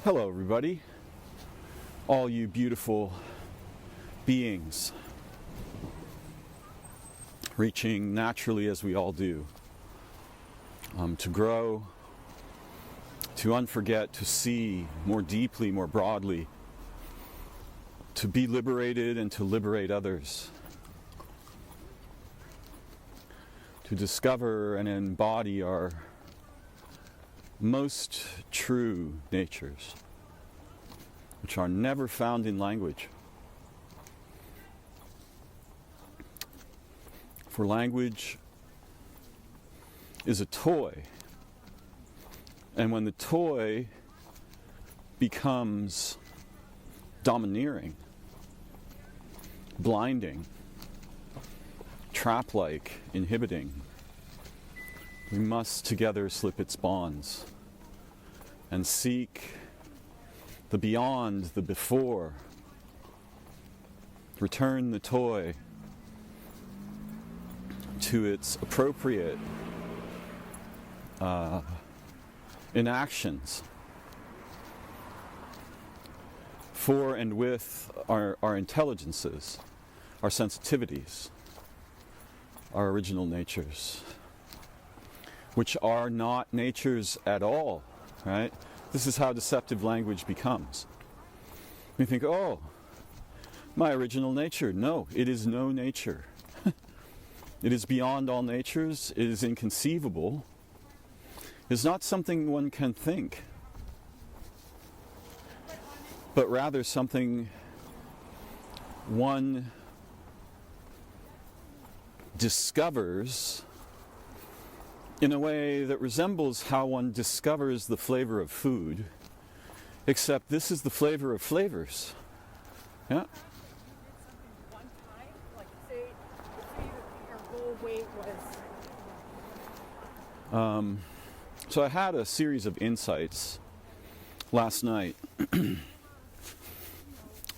Hello, everybody, all you beautiful beings, reaching naturally as we all do, to grow, to unforget, to see more deeply, more broadly, to be liberated and to liberate others, to discover and embody our most true natures, which are never found in language. For language is a toy, and when the toy becomes domineering, blinding, trap-like, inhibiting, we must together slip its bonds and seek the beyond, the before. Return the toy to its appropriate inactions for and with our intelligences, our sensitivities, our original natures, which are not natures at all, right? This is how deceptive language becomes. We think, oh, my original nature. No, it is no nature. It is beyond all natures. It is inconceivable. It is not something one can think, but rather something one discovers in a way that resembles how one discovers the flavor of food, except this is the flavor of flavors. Yeah. One time, like say your goal weight was. So I had a series of insights last night.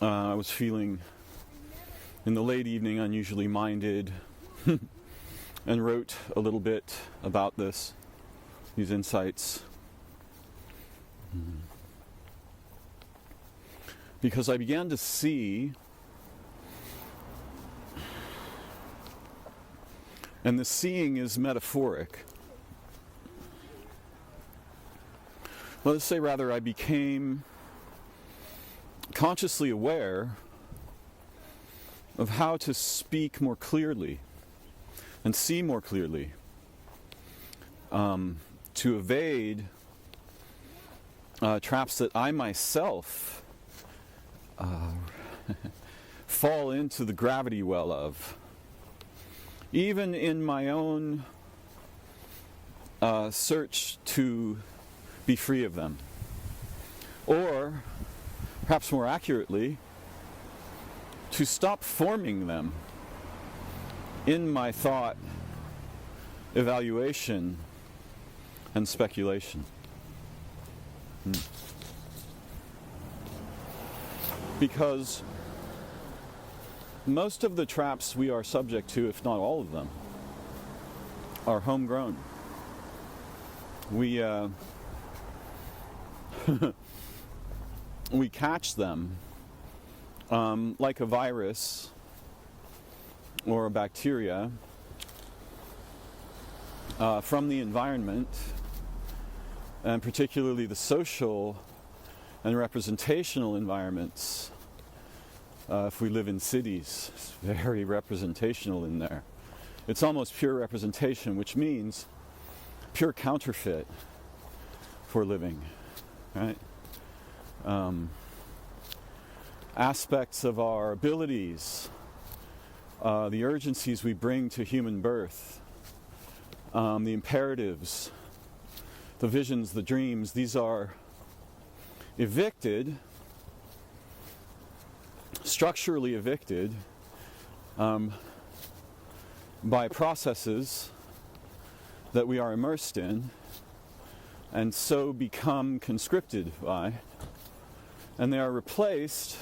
I was feeling in the late evening unusually minded. And wrote a little bit about these insights. Because I began to see, and the seeing is metaphoric. Let's say rather I became consciously aware of how to speak more clearly and see more clearly, to evade traps that I myself fall into the gravity well of, even in my own search to be free of them. Or, perhaps more accurately, to stop forming them in my thought, evaluation, and speculation. Because most of the traps we are subject to, if not all of them, are homegrown. We we catch them like a virus or a bacteria from the environment, and particularly the social and representational environments. If we live in cities, it's very representational in there. It's almost pure representation, which means pure counterfeit for living, right? Aspects of our abilities, the urgencies we bring to human birth, the imperatives, the visions, the dreams, these are evicted, structurally evicted by processes that we are immersed in, and so become conscripted by, and they are replaced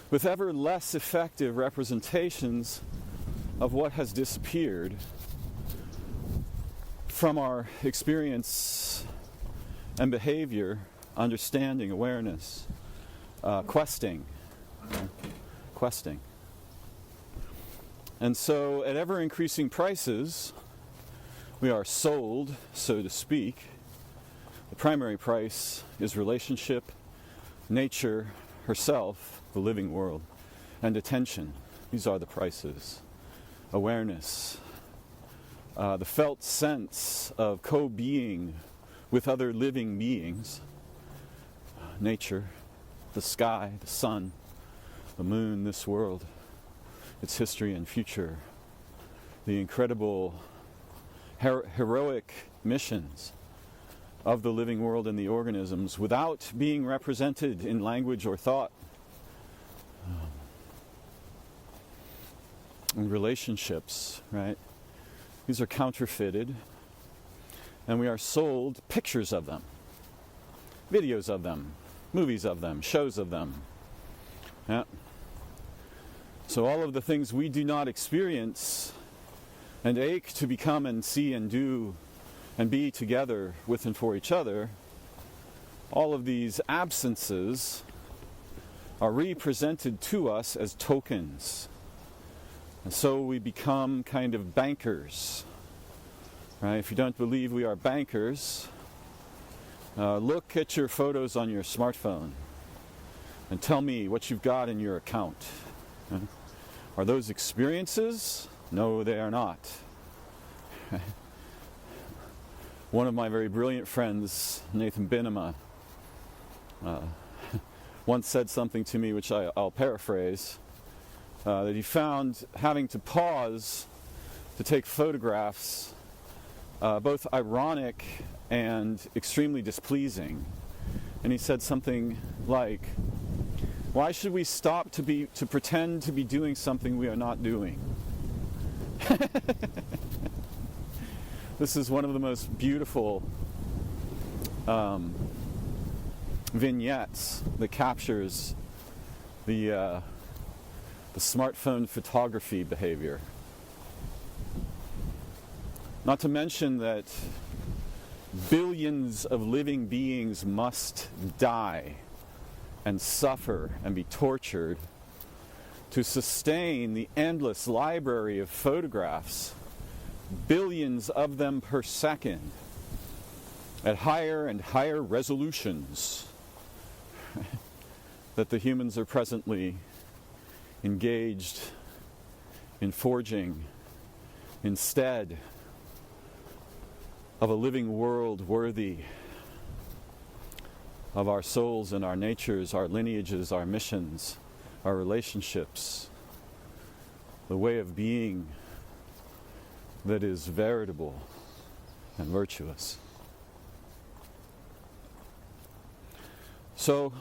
with ever less effective representations of what has disappeared from our experience and behavior understanding, awareness, questing. Questing. And so at ever-increasing prices, we are sold, so to speak. The primary price is relationship, nature herself, the living world, and attention. These are the prices. Awareness, the felt sense of co-being with other living beings, nature, the sky, the sun, the moon, this world, its history and future, the incredible heroic missions of the living world and the organisms without being represented in language or thought. And relationships, right? These are counterfeited, and we are sold pictures of them, videos of them, movies of them, shows of them. Yeah. So all of the things we do not experience and ache to become and see and do and be together with and for each other, all of these absences are represented to us as tokens. And so we become kind of bankers. Right? If you don't believe we are bankers, look at your photos on your smartphone and tell me what you've got in your account. Are those experiences? No, they are not. One of my very brilliant friends, Nathan Binema, once said something to me which I'll paraphrase, that he found having to pause to take photographs both ironic and extremely displeasing. And he said something like, why should we stop to pretend to be doing something we are not doing? This is one of the most beautiful vignettes that captures the smartphone photography behavior. Not to mention that billions of living beings must die and suffer and be tortured to sustain the endless library of photographs, billions of them per second, at higher and higher resolutions that the humans are presently engaged in forging instead of a living world worthy of our souls and our natures, our lineages, our missions, our relationships, the way of being that is veritable and virtuous. So,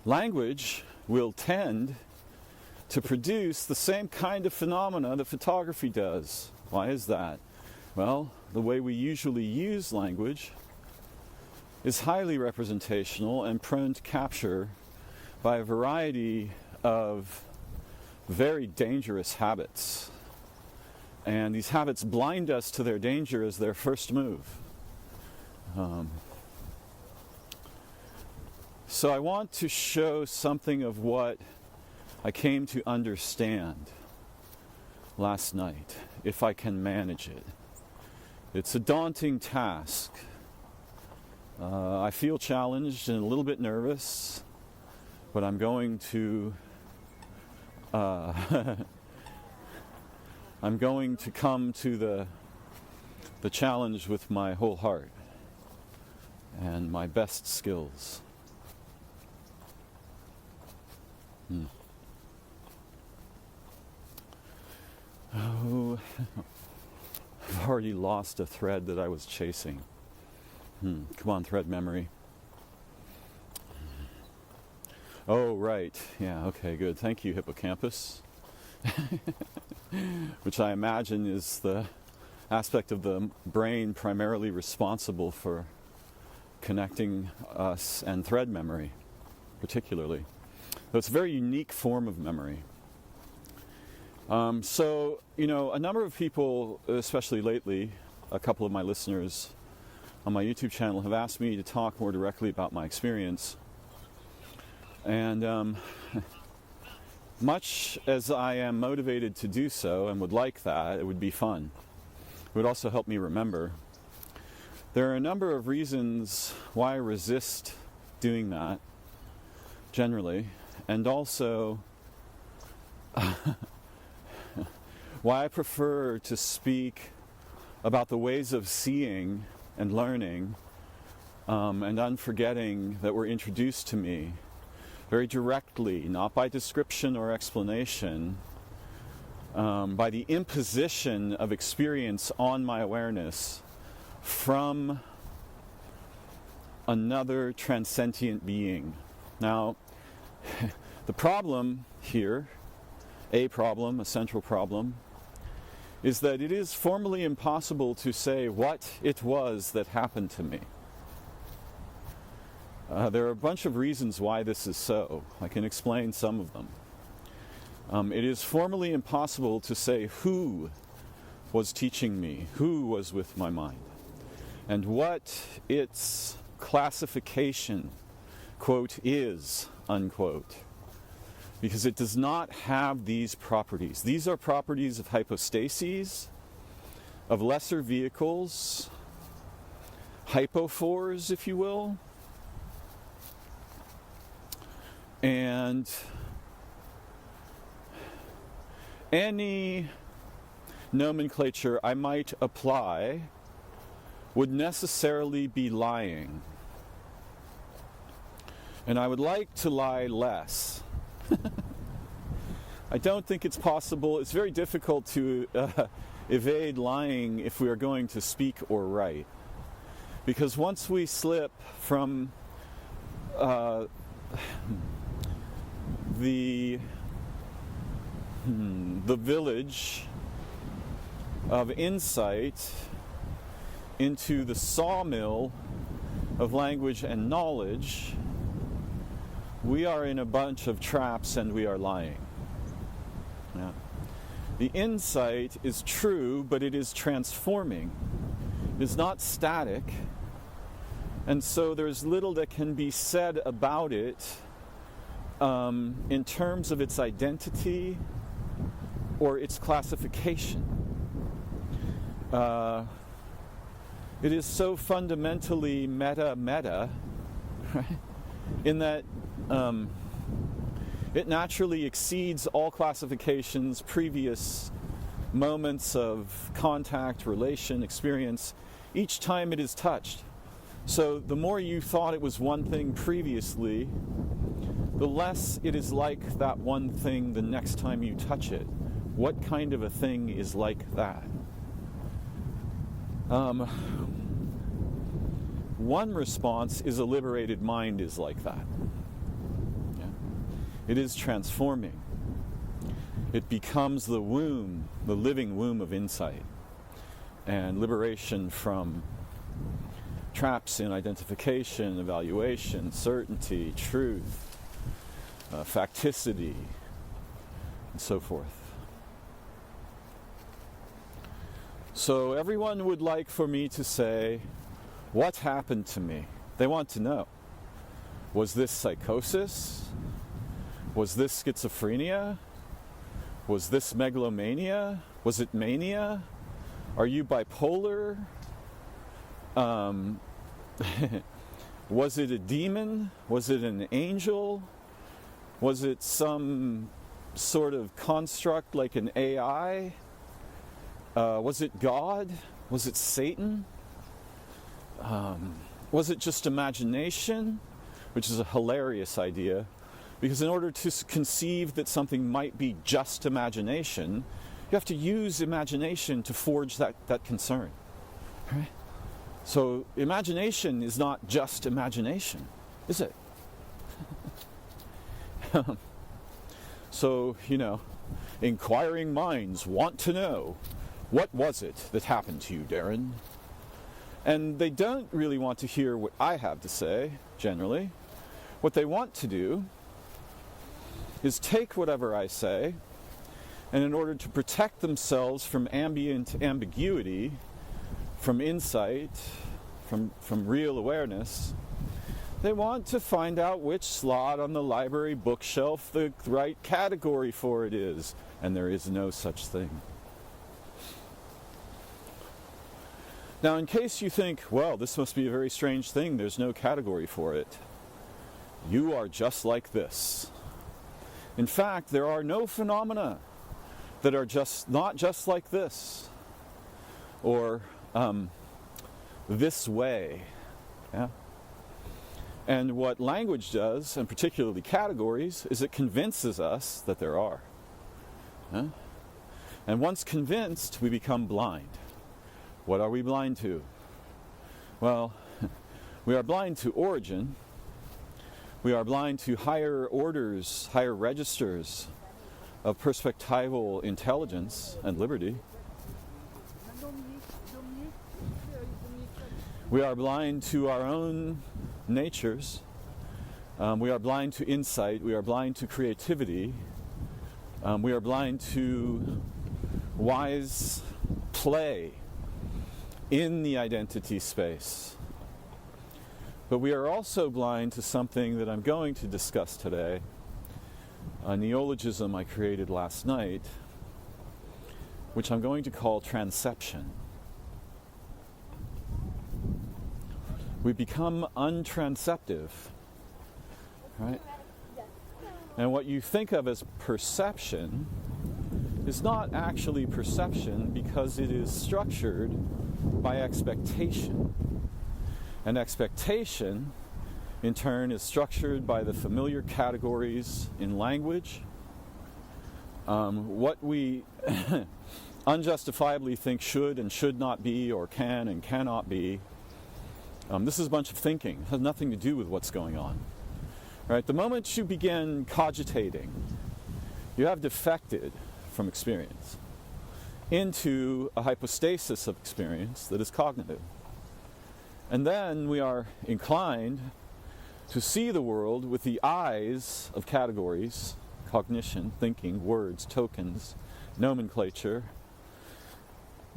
language will tend to produce the same kind of phenomena that photography does. Why is that? Well, the way we usually use language is highly representational and prone to capture by a variety of very dangerous habits. And these habits blind us to their danger as their first move. So I want to show something of what I came to understand last night, if I can manage it. It's a daunting task. I feel challenged and a little bit nervous, but I'm going to I'm going to come to the challenge with my whole heart and my best skills. Oh, I've already lost a thread that I was chasing. Come on, thread memory. Oh, right. Yeah, okay, good. Thank you, hippocampus. Which I imagine is the aspect of the brain primarily responsible for connecting us and thread memory, particularly. So it's a very unique form of memory. So, a number of people, especially lately, a couple of my listeners on my YouTube channel have asked me to talk more directly about my experience. And much as I am motivated to do so and would like that, it would be fun. It would also help me remember. There are a number of reasons why I resist doing that, generally, and also why I prefer to speak about the ways of seeing and learning and unforgetting that were introduced to me very directly, not by description or explanation, by the imposition of experience on my awareness from another transcendent being. Now, the problem here, a central problem, is that it is formally impossible to say what it was that happened to me. There are a bunch of reasons why this is so. I can explain some of them. It is formally impossible to say who was teaching me, who was with my mind, and what its classification, quote, is, unquote. Because it does not have these properties. These are properties of hypostases, of lesser vehicles, hypophores, if you will. And any nomenclature I might apply would necessarily be lying. And I would like to lie less. I don't think it's possible. It's very difficult to evade lying if we are going to speak or write. Because once we slip from the village of insight into the sawmill of language and knowledge, we are in a bunch of traps and we are lying. Yeah. The insight is true, but it is transforming. It is not static. And so there's little that can be said about it in terms of its identity or its classification. It is so fundamentally meta, right? In that it naturally exceeds all classifications, previous moments of contact, relation, experience, each time it is touched. So the more you thought it was one thing previously, the less it is like that one thing the next time you touch it. What kind of a thing is like that? One response is a liberated mind is like that. Yeah. It is transforming. It becomes the womb, the living womb of insight and liberation from traps in identification, evaluation, certainty, truth, facticity, and so forth. So everyone would like for me to say, what happened to me? They want to know. Was this psychosis? Was this schizophrenia? Was this megalomania? Was it mania? Are you bipolar? Was it a demon? Was it an angel? Was it some sort of construct like an AI? Was it God? Was it Satan? Was it just imagination? Which is a hilarious idea, because in order to conceive that something might be just imagination, you have to use imagination to forge that concern. Right? So imagination is not just imagination, is it? So, inquiring minds want to know, what was it that happened to you, Darren? And they don't really want to hear what I have to say, generally. What they want to do is take whatever I say, and in order to protect themselves from ambient ambiguity, from insight, from real awareness, they want to find out which slot on the library bookshelf the right category for it is, and there is no such thing. Now, in case you think, well, this must be a very strange thing, there's no category for it, you are just like this. In fact, there are no phenomena that are not just like this, or this way. Yeah? And what language does, and particularly categories, is it convinces us that there are. Yeah? And once convinced, we become blind. What are we blind to? Well, we are blind to origin. We are blind to higher orders, higher registers of perspectival intelligence and liberty. We are blind to our own natures. We are blind to insight. We are blind to creativity. We are blind to wise play in the identity space. But we are also blind to something that I'm going to discuss today, a neologism I created last night, which I'm going to call transception. We become untransceptive, right? And what you think of as perception is not actually perception because it is structured by expectation. And expectation, in turn, is structured by the familiar categories in language. What we unjustifiably think should and should not be, or can and cannot be. This is a bunch of thinking. It has nothing to do with what's going on. Right? The moment you begin cogitating, you have defected from experience into a hypostasis of experience that is cognitive. And then we are inclined to see the world with the eyes of categories, cognition, thinking, words, tokens, nomenclature,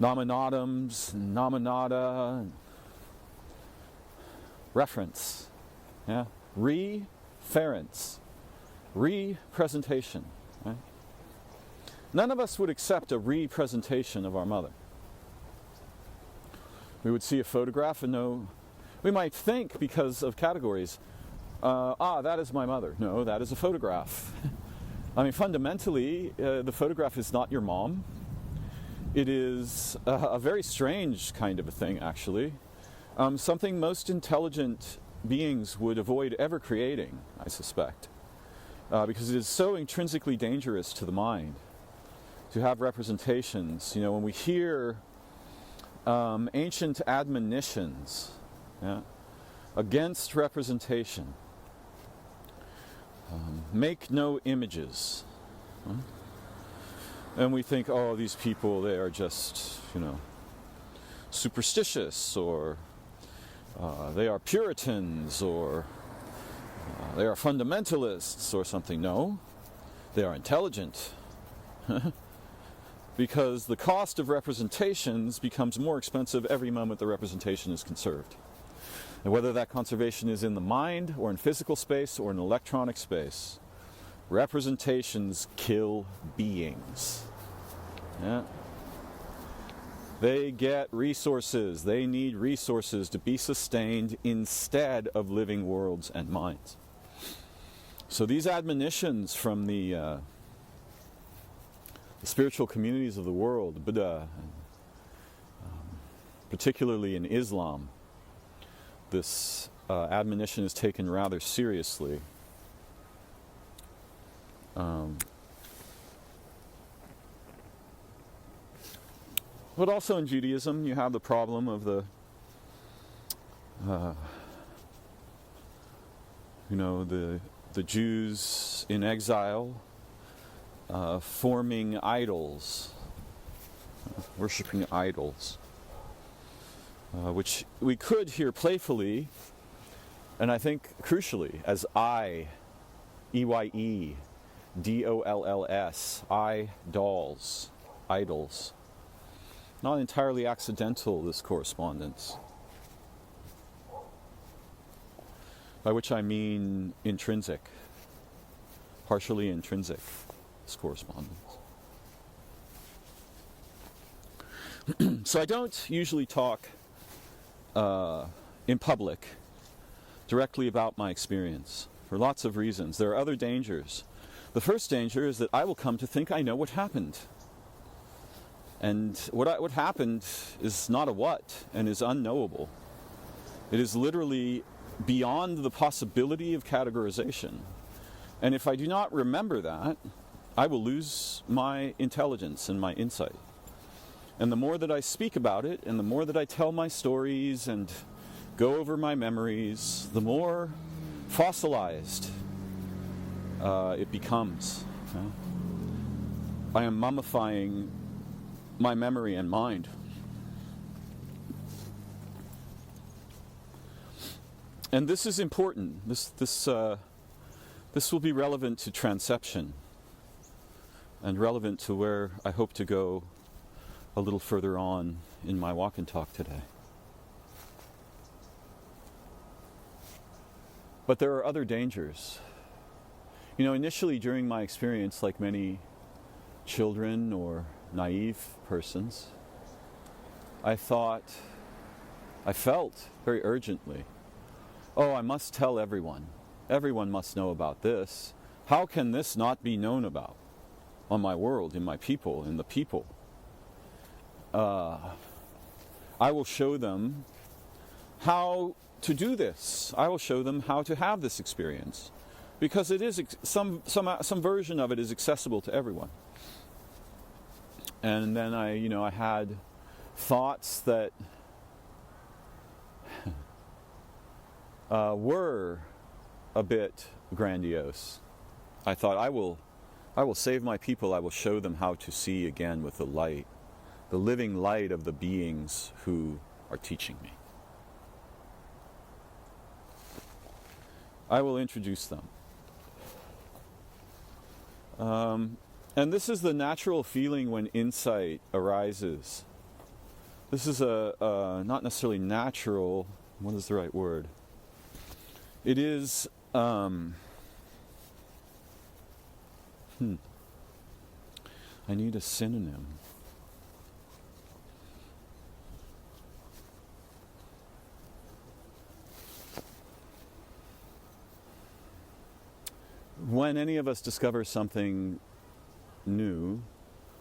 nominatums, nominata, reference, yeah, reference, representation. Right? None of us would accept a representation of our mother. We would see a photograph and know, we might think because of categories, that is my mother. No, that is a photograph. I mean, fundamentally, the photograph is not your mom. It is a very strange kind of a thing, actually. Something most intelligent beings would avoid ever creating, I suspect. Because it is so intrinsically dangerous to the mind to have representations. You know, when we hear ancient admonitions against representation, make no images. And we think, oh, these people, they are just, superstitious, or they are Puritans, or they are fundamentalists, or something. No, they are intelligent. Because the cost of representations becomes more expensive every moment the representation is conserved. And whether that conservation is in the mind, or in physical space, or in electronic space, representations kill beings. Yeah. They get resources. They need resources to be sustained instead of living worlds and minds. So these admonitions from the spiritual communities of the world, Buddha, particularly in Islam, this admonition is taken rather seriously. But also in Judaism, you have the problem of the Jews in exile forming idols, worshipping idols, which we could hear playfully, and I think crucially, as E-Y-E-D-O-L-L-S, idols, idols. Not entirely accidental, this correspondence. by which I mean intrinsic, partially intrinsic, this correspondence. So I don't usually talk in public directly about my experience for lots of reasons. There are other dangers. The first danger is that I will come to think I know what happened. And what happened is not a what and is unknowable. It is literally beyond the possibility of categorization. And if I do not remember that, I will lose my intelligence and my insight. And the more that I speak about it, and the more that I tell my stories and go over my memories, the more fossilized it becomes. I am mummifying my memory and mind. And this is important. This will be relevant to transception and relevant to where I hope to go a little further on in my walk and talk today. But there are other dangers. Initially during my experience, like many children or naive persons, I felt very urgently, oh, I must tell everyone. Everyone must know about this. How can this not be known about on my world, in my people, in the people? I will show them how to do this. I will show them how to have this experience, because it is some version of it is accessible to everyone. And then I had thoughts that were a bit grandiose. I thought, I will save my people. I will show them how to see again with the light, the living light of the beings who are teaching me. I will introduce them. And this is the natural feeling when insight arises. This is not necessarily natural. What is the right word? It is I need a synonym. When any of us discover something new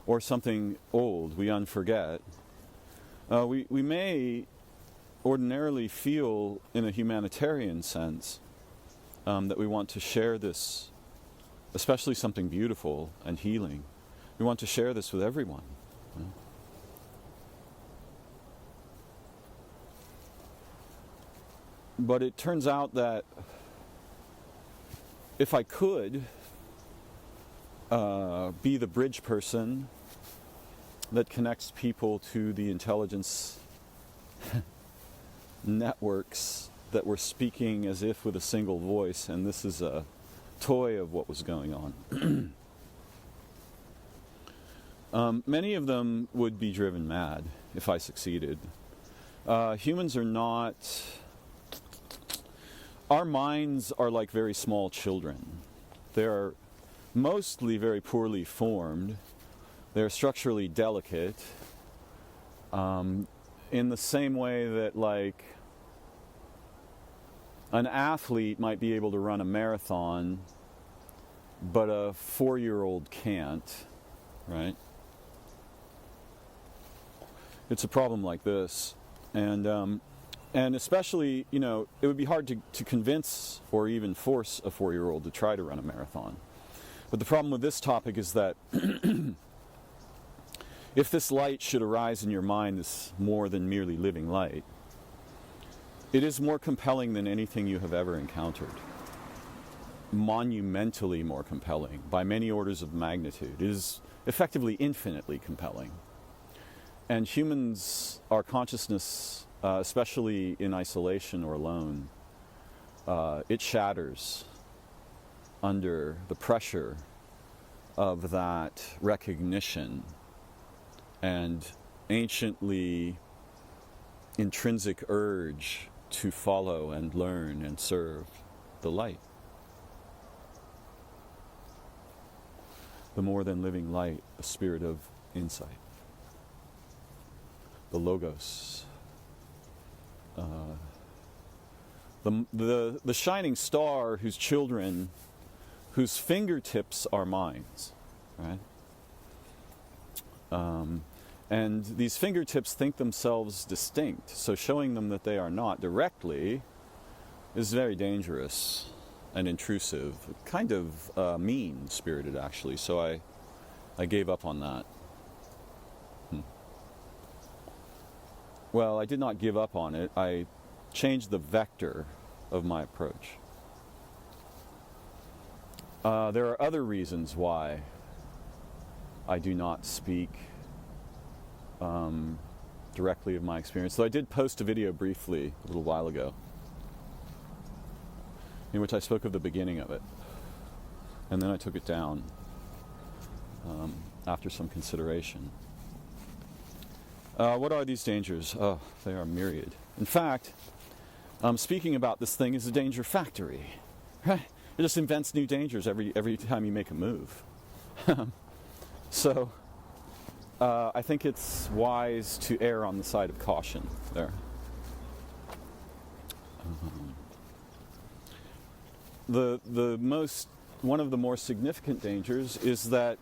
or something old we unforget, we may ordinarily feel, in a humanitarian sense, that we want to share this, especially something beautiful and healing. We want to share this with everyone. But it turns out that if I could be the bridge person that connects people to the intelligence networks that were speaking as if with a single voice, and this is a toy of what was going on. Many of them would be driven mad if I succeeded. Humans are not... Our minds are like very small children. They're mostly very poorly formed. They're structurally delicate. In the same way that, like, an athlete might be able to run a marathon, but a 4-year-old can't, right? It's a problem like this. And especially, it would be hard to convince or even force a 4-year-old to try to run a marathon. But the problem with this topic is that if this light should arise in your mind, this more than merely living light, it is more compelling than anything you have ever encountered. Monumentally more compelling, by many orders of magnitude. It is effectively infinitely compelling. And humans, our consciousness, especially in isolation or alone, it shatters under the pressure of that recognition and anciently intrinsic urge to follow and learn and serve. the light. The more than living light, the spirit of insight. The logos. The shining star whose children, whose fingertips are minds, right? And these fingertips think themselves distinct, so showing them that they are not directly is very dangerous and intrusive, kind of mean-spirited actually, so I gave up on that. Well, I did not give up on it, I changed the vector of my approach. There are other reasons why I do not speak directly of my experience. So I did post a video briefly a little while ago in which I spoke of the beginning of it. And then I took it down after some consideration. What are these dangers? Oh, they are myriad. In fact, speaking about this thing is a danger factory. Right? It just invents new dangers every time you make a move. So I think it's wise to err on the side of caution there. One of the more significant dangers is that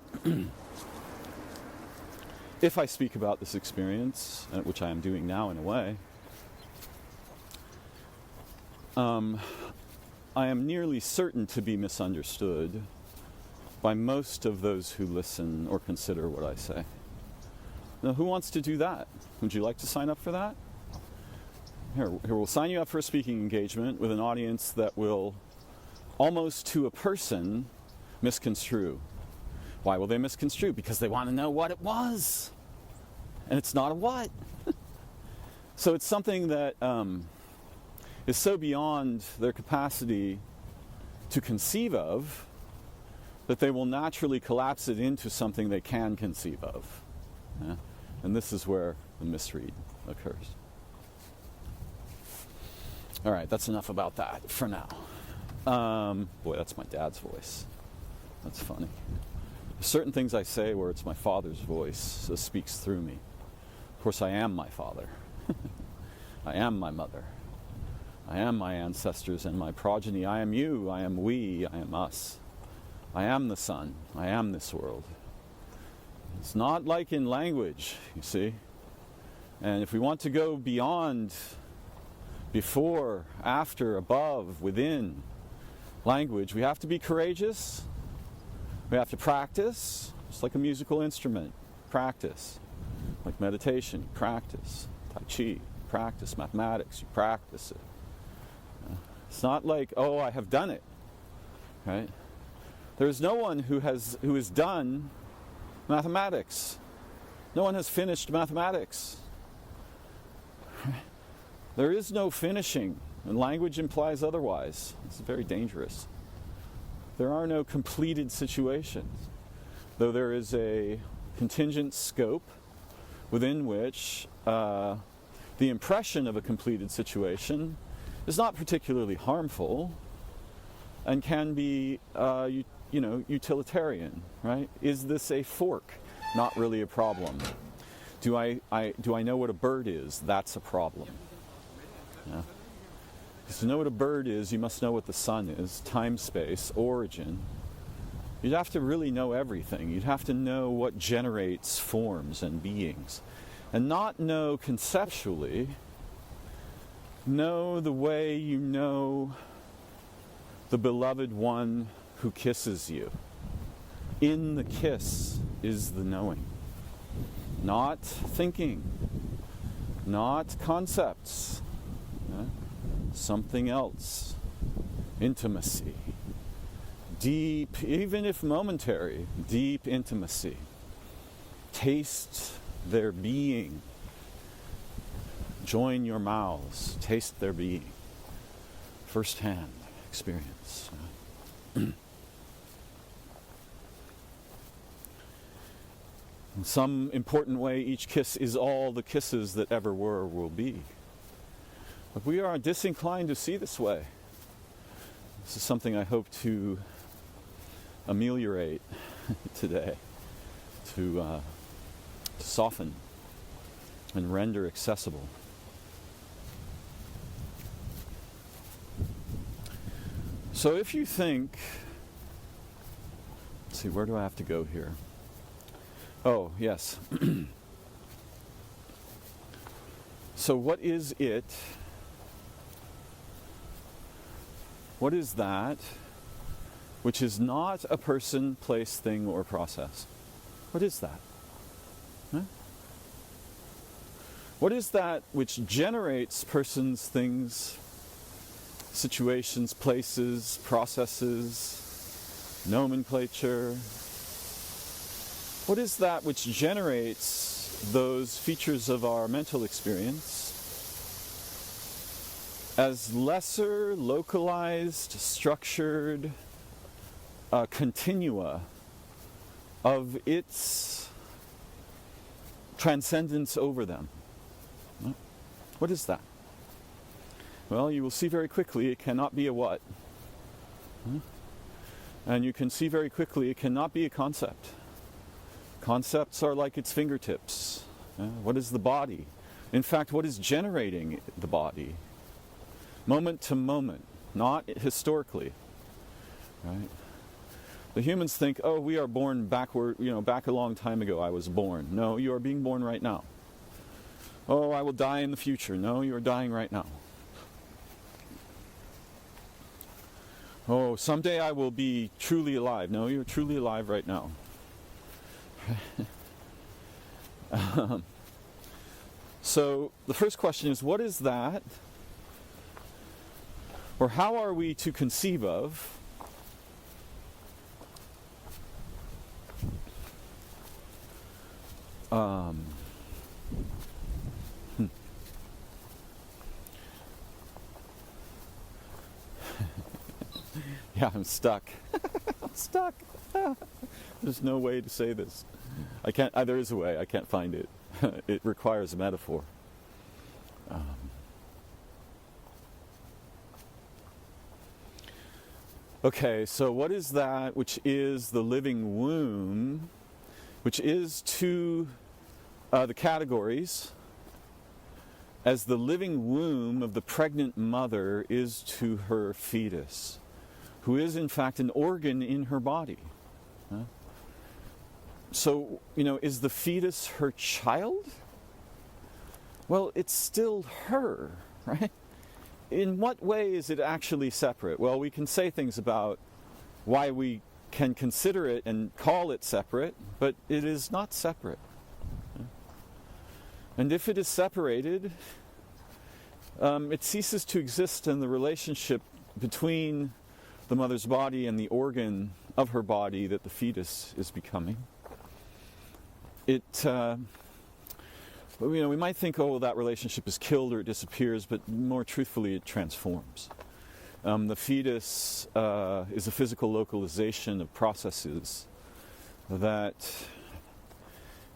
if I speak about this experience, which I am doing now in a way, I am nearly certain to be misunderstood by most of those who listen or consider what I say. Now, who wants to do that? Would you like to sign up for that? Here, we'll sign you up for a speaking engagement with an audience that will, almost to a person, misconstrue. Why will they misconstrue? Because they want to know what it was. And it's not a what. So it's something that is so beyond their capacity to conceive of that they will naturally collapse it into something they can conceive of. Yeah? And this is where the misread occurs. All right, that's enough about that for now. Boy, that's my dad's voice. That's funny. There's certain things I say where it's my father's voice that speaks through me. Of course, I am my father. I am my mother. I am my ancestors and my progeny. I am you. I am we. I am us. I am the sun. I am this world. It's not like in language, you see. And if we want to go beyond, before, after, above, within language, we have to be courageous. We have to practice, just like a musical instrument. Practice. Like meditation, practice. Tai Chi, practice. Mathematics, you practice it. It's not like, oh, I have done it. Right? There is no one who has done mathematics. No one has finished mathematics. There is no finishing, and language implies otherwise. It's very dangerous. There are no completed situations, though there is a contingent scope within which the impression of a completed situation is not particularly harmful and can be utilitarian, right? Is this a fork? Not really a problem. Do I know what a bird is? That's a problem. Yeah. Because to know what a bird is, you must know what the sun is, time, space, origin. You'd have to really know everything. You'd have to know what generates forms and beings. And not know conceptually, know the way you know the beloved one who kisses you. In the kiss is the knowing. Not thinking, not concepts. Something else. Intimacy. Deep, even if momentary, deep intimacy. Taste their being. Join your mouths. Taste their being. First-hand experience. In some important way, each kiss is all the kisses that ever were or will be. But we are disinclined to see this way. This is something I hope to ameliorate today, to soften and render accessible. So if you think, let's see, where do I have to go here? Oh, yes. So what is it? What is that which is not a person, place, thing, or process? What is that? Huh? What is that which generates persons, things, situations, places, processes, nomenclature? What is that which generates those features of our mental experience as lesser, localized, structured continua of its transcendence over them? What is that? Well, you will see very quickly it cannot be a what. And you can see very quickly it cannot be a concept. Concepts are like its fingertips. What is the body? In fact, what is generating the body? Moment to moment, not historically. Right? The humans think, oh, we are born backward, back a long time ago I was born. No, you are being born right now. Oh, I will die in the future. No, you are dying right now. Oh, someday I will be truly alive. No, you're truly alive right now. So the first question is, what is that? Or how are we to conceive of yeah, I'm stuck. I'm stuck. There's no way to say this. I can't. There is a way. I can't find it. It requires a metaphor. Okay, so what is that which is the living womb, which is to the categories as the living womb of the pregnant mother is to her fetus, who is in fact an organ in her body? So, is the fetus her child? Well, it's still her, right? In what way is it actually separate? Well, we can say things about why we can consider it and call it separate, but it is not separate. And if it is separated, it ceases to exist in the relationship between the mother's body and the organ of her body that the fetus is becoming. We might think, oh, well, that relationship is killed or it disappears, but more truthfully, it transforms. The fetus is a physical localization of processes that,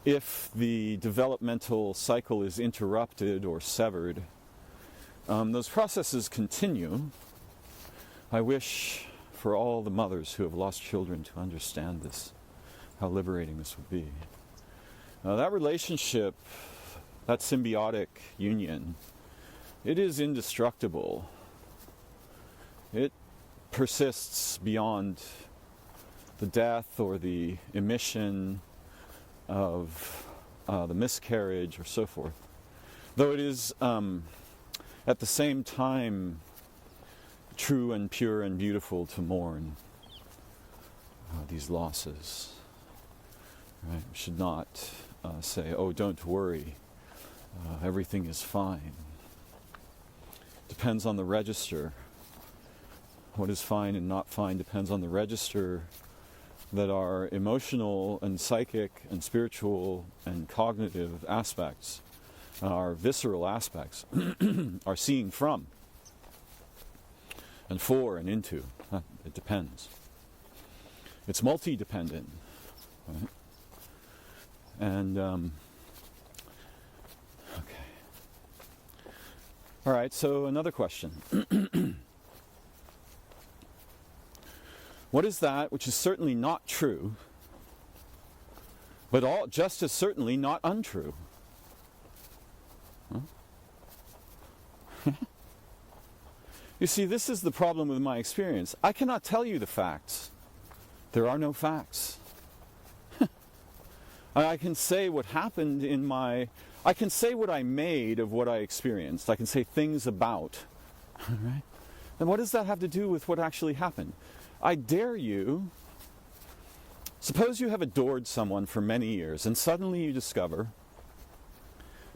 if the developmental cycle is interrupted or severed, those processes continue. I wish for all the mothers who have lost children to understand this, how liberating this would be. That relationship, that symbiotic union, it is indestructible. It persists beyond the death or the emission of the miscarriage or so forth. Though it is at the same time true and pure and beautiful to mourn these losses. Right? We should not say, oh, don't worry, everything is fine. Depends on the register. What is fine and not fine depends on the register that our emotional and psychic and spiritual and cognitive aspects, our visceral aspects, are seeing from and for and into. It depends. It's multi-dependent. Right? And, okay. All right, so another question. What is that which is certainly not true, but just as certainly not untrue? Huh? You see, this is the problem with my experience. I cannot tell you the facts. There are no facts. I can say what happened I can say what I made of what I experienced. I can say things about. Right? And what does that have to do with what actually happened? I dare you, suppose you have adored someone for many years and suddenly you discover,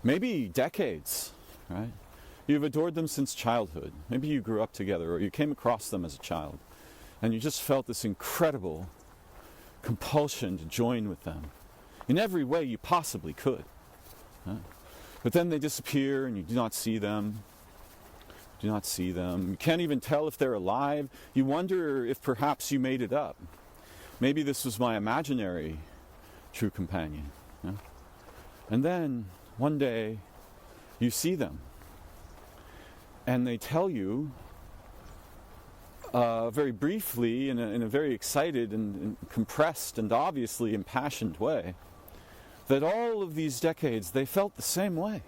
maybe decades, right? You've adored them since childhood. Maybe you grew up together or you came across them as a child and you just felt this incredible compulsion to join with them in every way you possibly could. Right? But then they disappear and you do not see them. You can't even tell if they're alive. You wonder if perhaps you made it up. Maybe this was my imaginary true companion. Yeah? And then one day you see them and they tell you very briefly in a very excited and compressed and obviously impassioned way that all of these decades they felt the same way.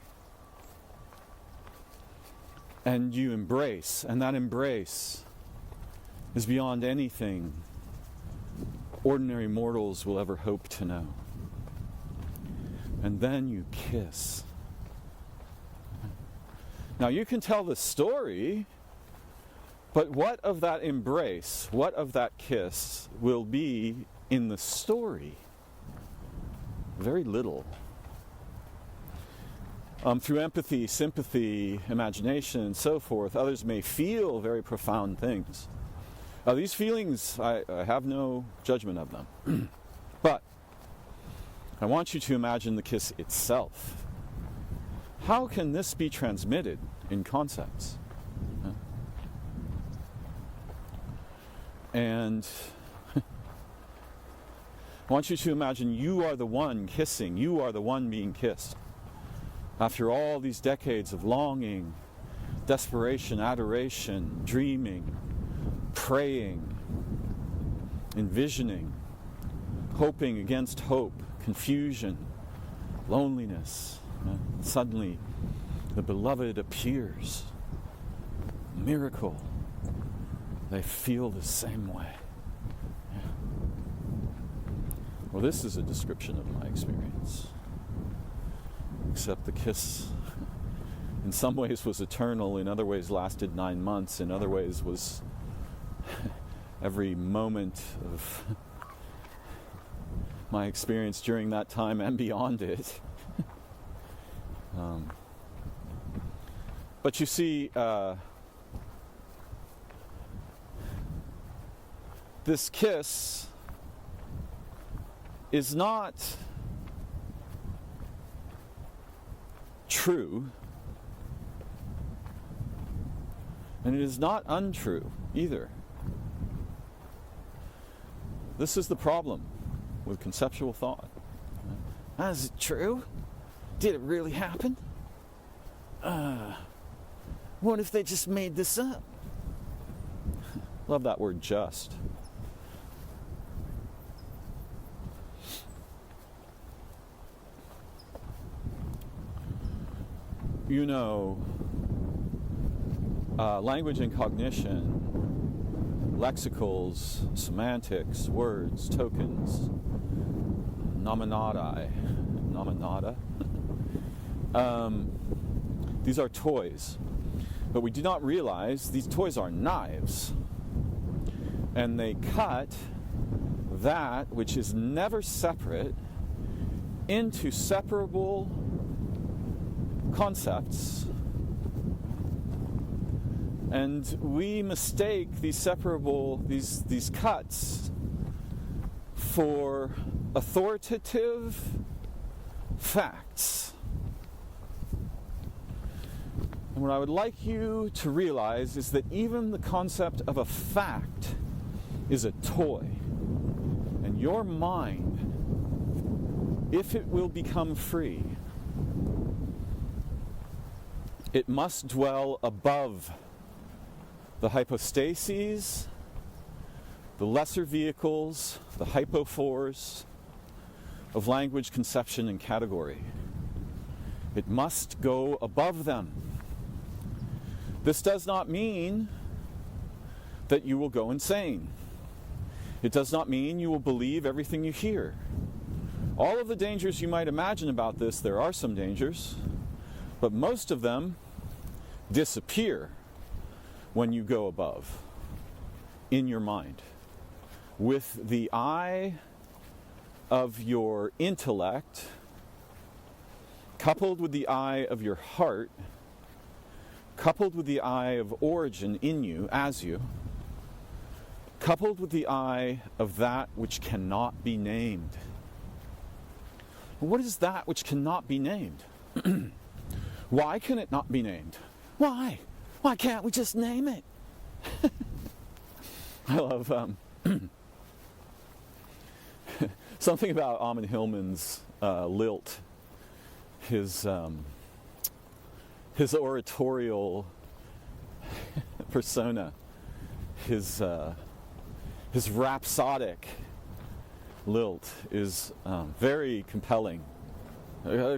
And you embrace, and that embrace is beyond anything ordinary mortals will ever hope to know. And then you kiss. Now you can tell the story, but what of that embrace, what of that kiss will be in the story? Very little. Through empathy, sympathy, imagination, and so forth, others may feel very profound things. These feelings, I have no judgment of them. But I want you to imagine the kiss itself. How can this be transmitted in concepts? And I want you to imagine you are the one kissing, you are the one being kissed. After all these decades of longing, desperation, adoration, dreaming, praying, envisioning, hoping against hope, confusion, loneliness, suddenly the beloved appears. Miracle. They feel the same way. Well, this is a description of my experience. Except the kiss in some ways was eternal, in other ways lasted 9 months, in other ways was every moment of my experience during that time and beyond it. But you see, this kiss is not true, and it is not untrue either. This is the problem with conceptual thought. Is it true? Did it really happen? What if they just made this up? Love that word, just. You know, language and cognition, lexicals, semantics, words, tokens, nominata. These are toys, but we do not realize these toys are knives, and they cut that which is never separate into separable concepts, and we mistake these separable, these cuts for authoritative facts. And what I would like you to realize is that even the concept of a fact is a toy, and your mind, if it will become free, it must dwell above the hypostases the lesser vehicles, the hypophores of language conception and category. It must go above them. This does not mean that you will go insane. It does not mean you will believe everything you hear. All of the dangers you might imagine about this, there are some dangers, but most of them disappear when you go above in your mind. With the eye of your intellect, coupled with the eye of your heart, coupled with the eye of origin in you, as you, coupled with the eye of that which cannot be named. What is that which cannot be named? Why can it not be named? Why? Why can't we just name it? I love something about Amon Hillman's lilt, his oratorial persona, his rhapsodic lilt is very compelling,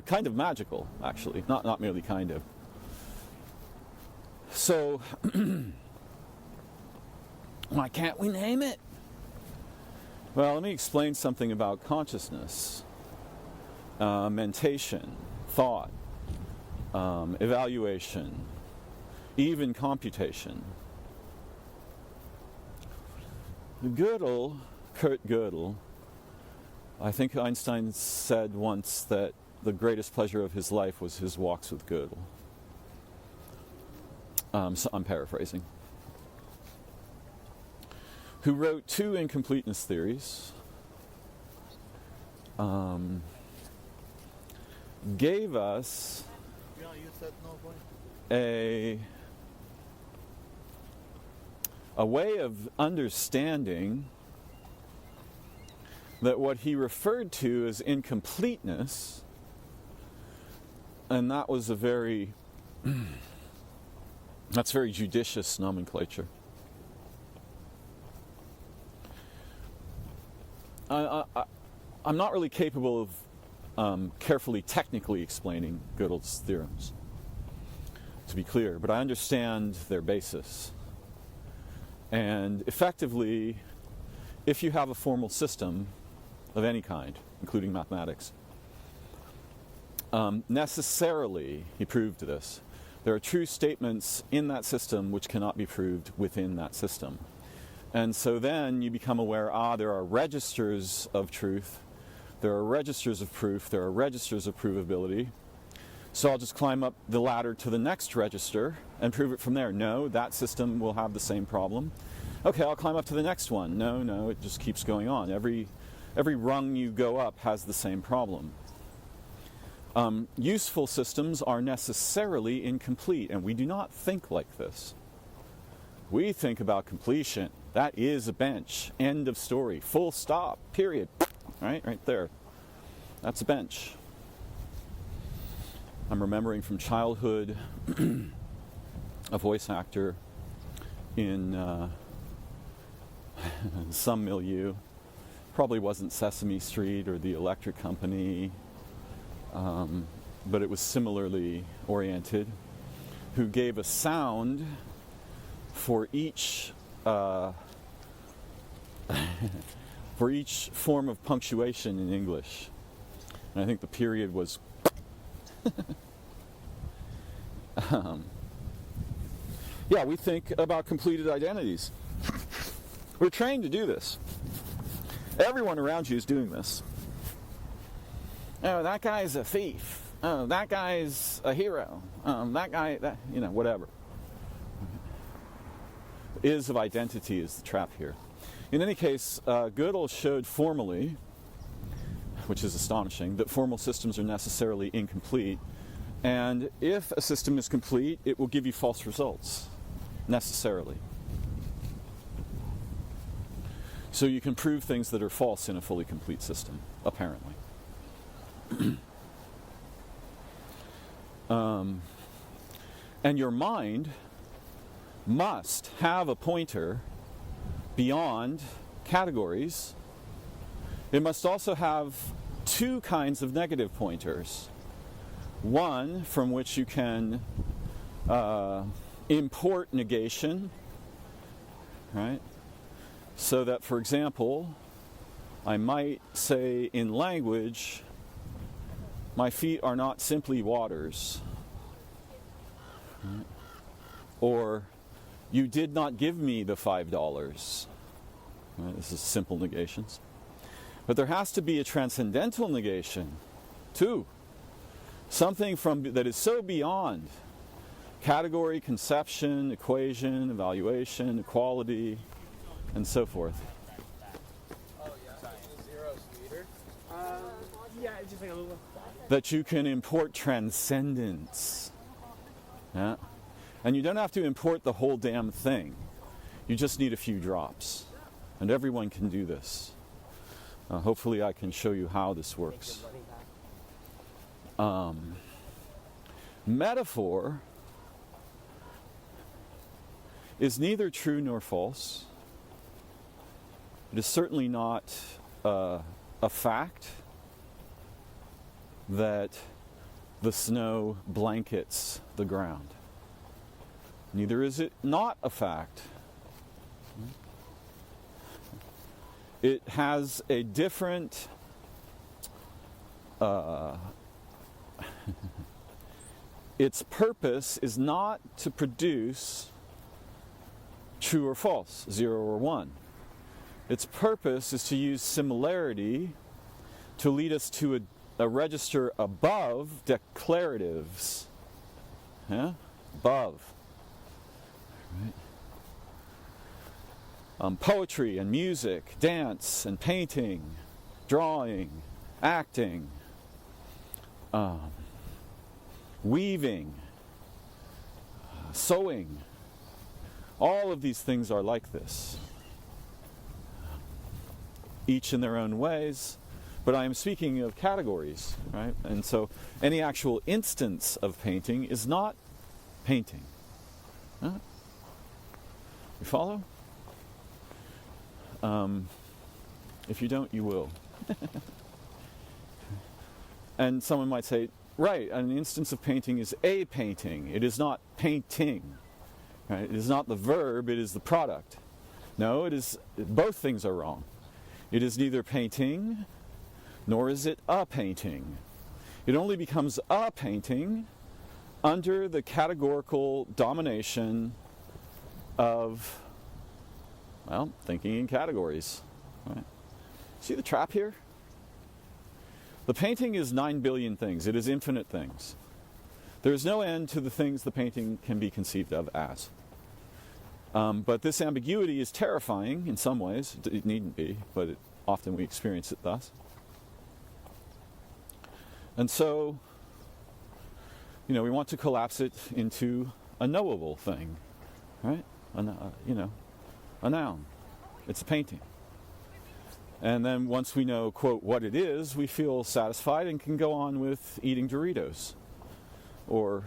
kind of magical, actually, not merely kind of. So, why can't we name it? Well, let me explain something about consciousness, mentation, thought, evaluation, even computation. Kurt Gödel, I think Einstein said once that the greatest pleasure of his life was his walks with Gödel. So I'm paraphrasing. Who wrote 2 incompleteness theories, gave us a way of understanding that what he referred to as incompleteness, and that was that's very judicious nomenclature. I'm not really capable of carefully technically explaining Gödel's theorems, to be clear, but I understand their basis. And effectively, if you have a formal system of any kind, including mathematics, necessarily, he proved this, there are true statements in that system which cannot be proved within that system. And so then you become aware, there are registers of truth, there are registers of proof, there are registers of provability. So I'll just climb up the ladder to the next register and prove it from there. No, that system will have the same problem. Okay, I'll climb up to the next one. No, it just keeps going on. Every rung you go up has the same problem. Useful systems are necessarily incomplete, and we do not think like this. We think about completion. That is a bench. End of story. Full stop. Period. Right there. That's a bench. I'm remembering from childhood a voice actor in some milieu. Probably wasn't Sesame Street or the Electric Company, but it was similarly oriented, who gave a sound for each form of punctuation in English. And I think the period was we think about completed identities. We're trained to do this. Everyone around you is doing this. Oh, that guy's a thief. Oh, that guy's a hero. That guy, whatever. Is of identity is the trap here. In any case, Gödel showed formally, which is astonishing, that formal systems are necessarily incomplete. And if a system is complete, it will give you false results, necessarily. So you can prove things that are false in a fully complete system, apparently. And your mind must have a pointer beyond categories, it must also have two kinds of negative pointers. One from which you can import negation, right? So that, for example, I might say in language, my feet are not simply waters. Right? Or, you did not give me the $5. Right? This is simple negations. But there has to be a transcendental negation, too. Something that is so beyond category, conception, equation, evaluation, equality, and so forth. Yeah, it's just like a little. That you can import transcendence. Yeah? And you don't have to import the whole damn thing. You just need a few drops. And everyone can do this. Hopefully I can show you how this works. Metaphor is neither true nor false. It is certainly not a fact that the snow blankets the ground. Neither is it not a fact. It has a different its purpose is not to produce true or false, 0 or 1. Its purpose is to use similarity to lead us to a register above declaratives. Yeah? Above. Right? Poetry and music, dance and painting, drawing, acting, weaving, sewing. All of these things are like this, each in their own ways, but I am speaking of categories, right? And so any actual instance of painting is not painting. Huh? You follow? If you don't, you will. And someone might say, right, an instance of painting is a painting. It is not painting. Right? It is not the verb, it is the product. No, it is, both things are wrong. It is neither painting, nor is it a painting. It only becomes a painting under the categorical domination of, well, thinking in categories. Right? See the trap here? The painting is 9 billion things. It is infinite things. There is no end to the things the painting can be conceived of as. But this ambiguity is terrifying in some ways. It needn't be, but often we experience it thus. And so, we want to collapse it into a knowable thing, right? A noun. It's a painting. And then once we know, quote, what it is, we feel satisfied and can go on with eating Doritos. Or,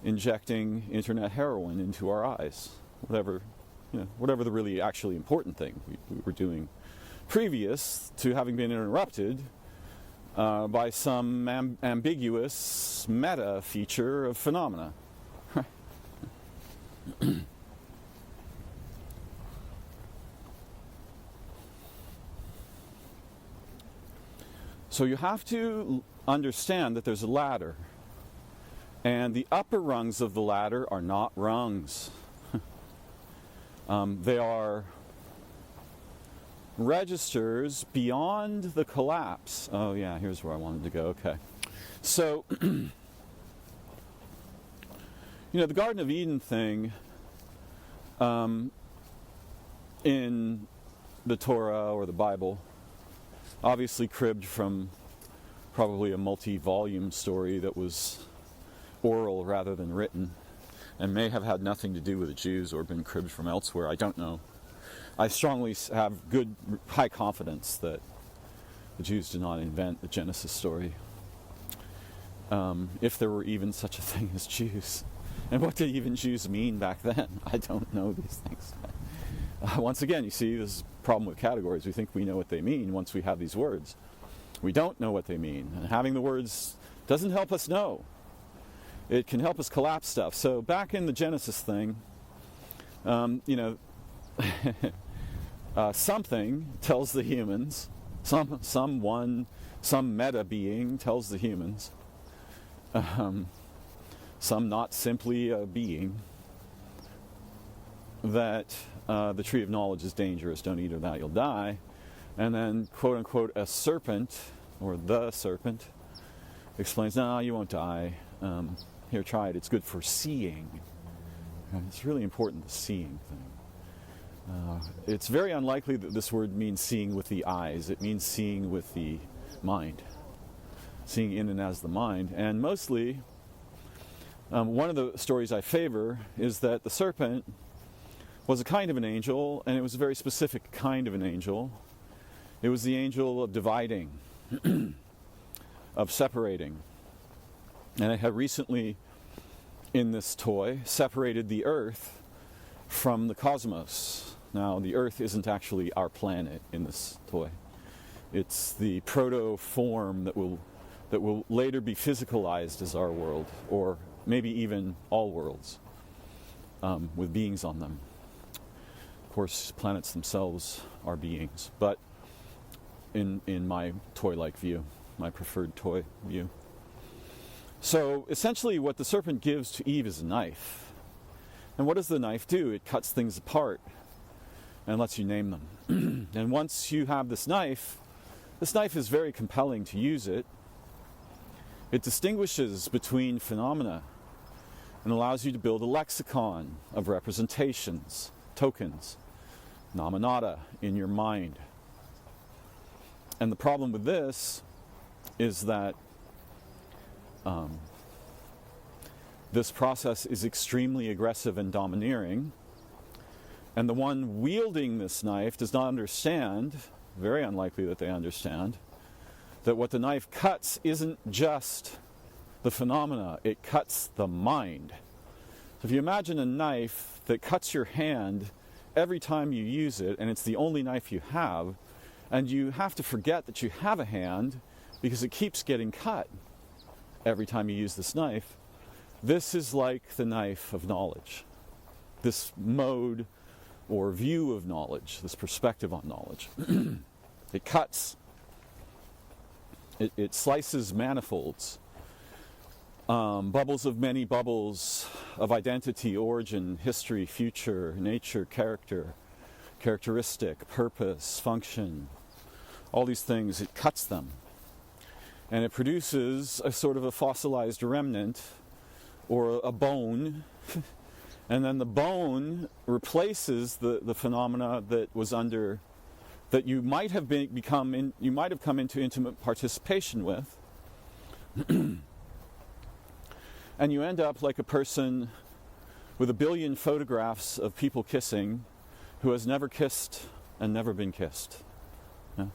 injecting internet heroin into our eyes. Whatever the really actually important thing we were doing previous to having been interrupted by some ambiguous meta feature of phenomena. So you have to understand that there's a ladder, and the upper rungs of the ladder are not rungs. They are registers beyond the collapse. Oh yeah, here's where I wanted to go. Okay. So, the Garden of Eden thing in the Torah or the Bible, obviously cribbed from probably a multi-volume story that was oral rather than written, and may have had nothing to do with the Jews or been cribbed from elsewhere. I don't know. I strongly have high confidence that the Jews did not invent the Genesis story. If there were even such a thing as Jews. And what did even Jews mean back then? I don't know these things. Once again, you see, this is a problem with categories. We think we know what they mean once we have these words. We don't know what they mean. And having the words doesn't help us know. It can help us collapse stuff. So back in the Genesis thing, something tells the humans, some meta being tells the humans, some not simply a being, that the tree of knowledge is dangerous, don't eat of that, you'll die. And then, quote unquote, a serpent, or the serpent, explains, no, you won't die. Here, try it, it's good for seeing. And it's really important, the seeing thing. It's very unlikely that this word means seeing with the eyes. It means seeing with the mind. Seeing in and as the mind. And mostly, one of the stories I favor is that the serpent was a kind of an angel, and it was a very specific kind of an angel. It was the angel of dividing, of separating. And it had recently, in this toy, separated the Earth from the cosmos. Now, the Earth isn't actually our planet in this toy. It's the proto-form that will later be physicalized as our world, or maybe even all worlds, with beings on them. Of course, planets themselves are beings, but in my toy-like view, my preferred toy view. So essentially what the serpent gives to Eve is a knife. And what does the knife do? It cuts things apart and lets you name them. And once you have this knife is very compelling to use it. It distinguishes between phenomena and allows you to build a lexicon of representations, tokens, nominata in your mind. And the problem with this is that this process is extremely aggressive and domineering, and the one wielding this knife does not understand, very unlikely that they understand, that what the knife cuts isn't just the phenomena, it cuts the mind. So if you imagine a knife that cuts your hand every time you use it, and it's the only knife you have, and you have to forget that you have a hand because it keeps getting cut every time you use this knife, this is like the knife of knowledge. This mode or view of knowledge, this perspective on knowledge. It cuts. It slices manifolds. Bubbles of many bubbles of identity, origin, history, future, nature, character, characteristic, purpose, function. All these things, it cuts them. And it produces a sort of a fossilized remnant or a bone. And then the bone replaces the phenomena that was under, that you might have come into intimate participation with. And you end up like a person with 1 billion photographs of people kissing who has never kissed and never been kissed. Yeah?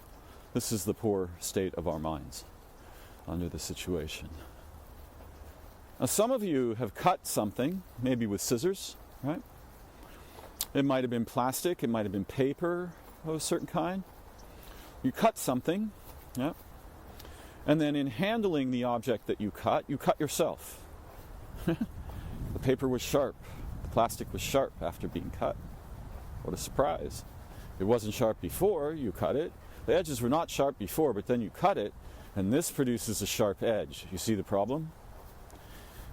This is the poor state of our minds under the situation. Now, some of you have cut something, maybe with scissors, right? It might have been plastic, it might have been paper of a certain kind. You cut something, yeah? And then in handling the object that you cut yourself. The paper was sharp, the plastic was sharp after being cut. What a surprise. It wasn't sharp before you cut it. The edges were not sharp before, but then you cut it, and this produces a sharp edge. You see the problem?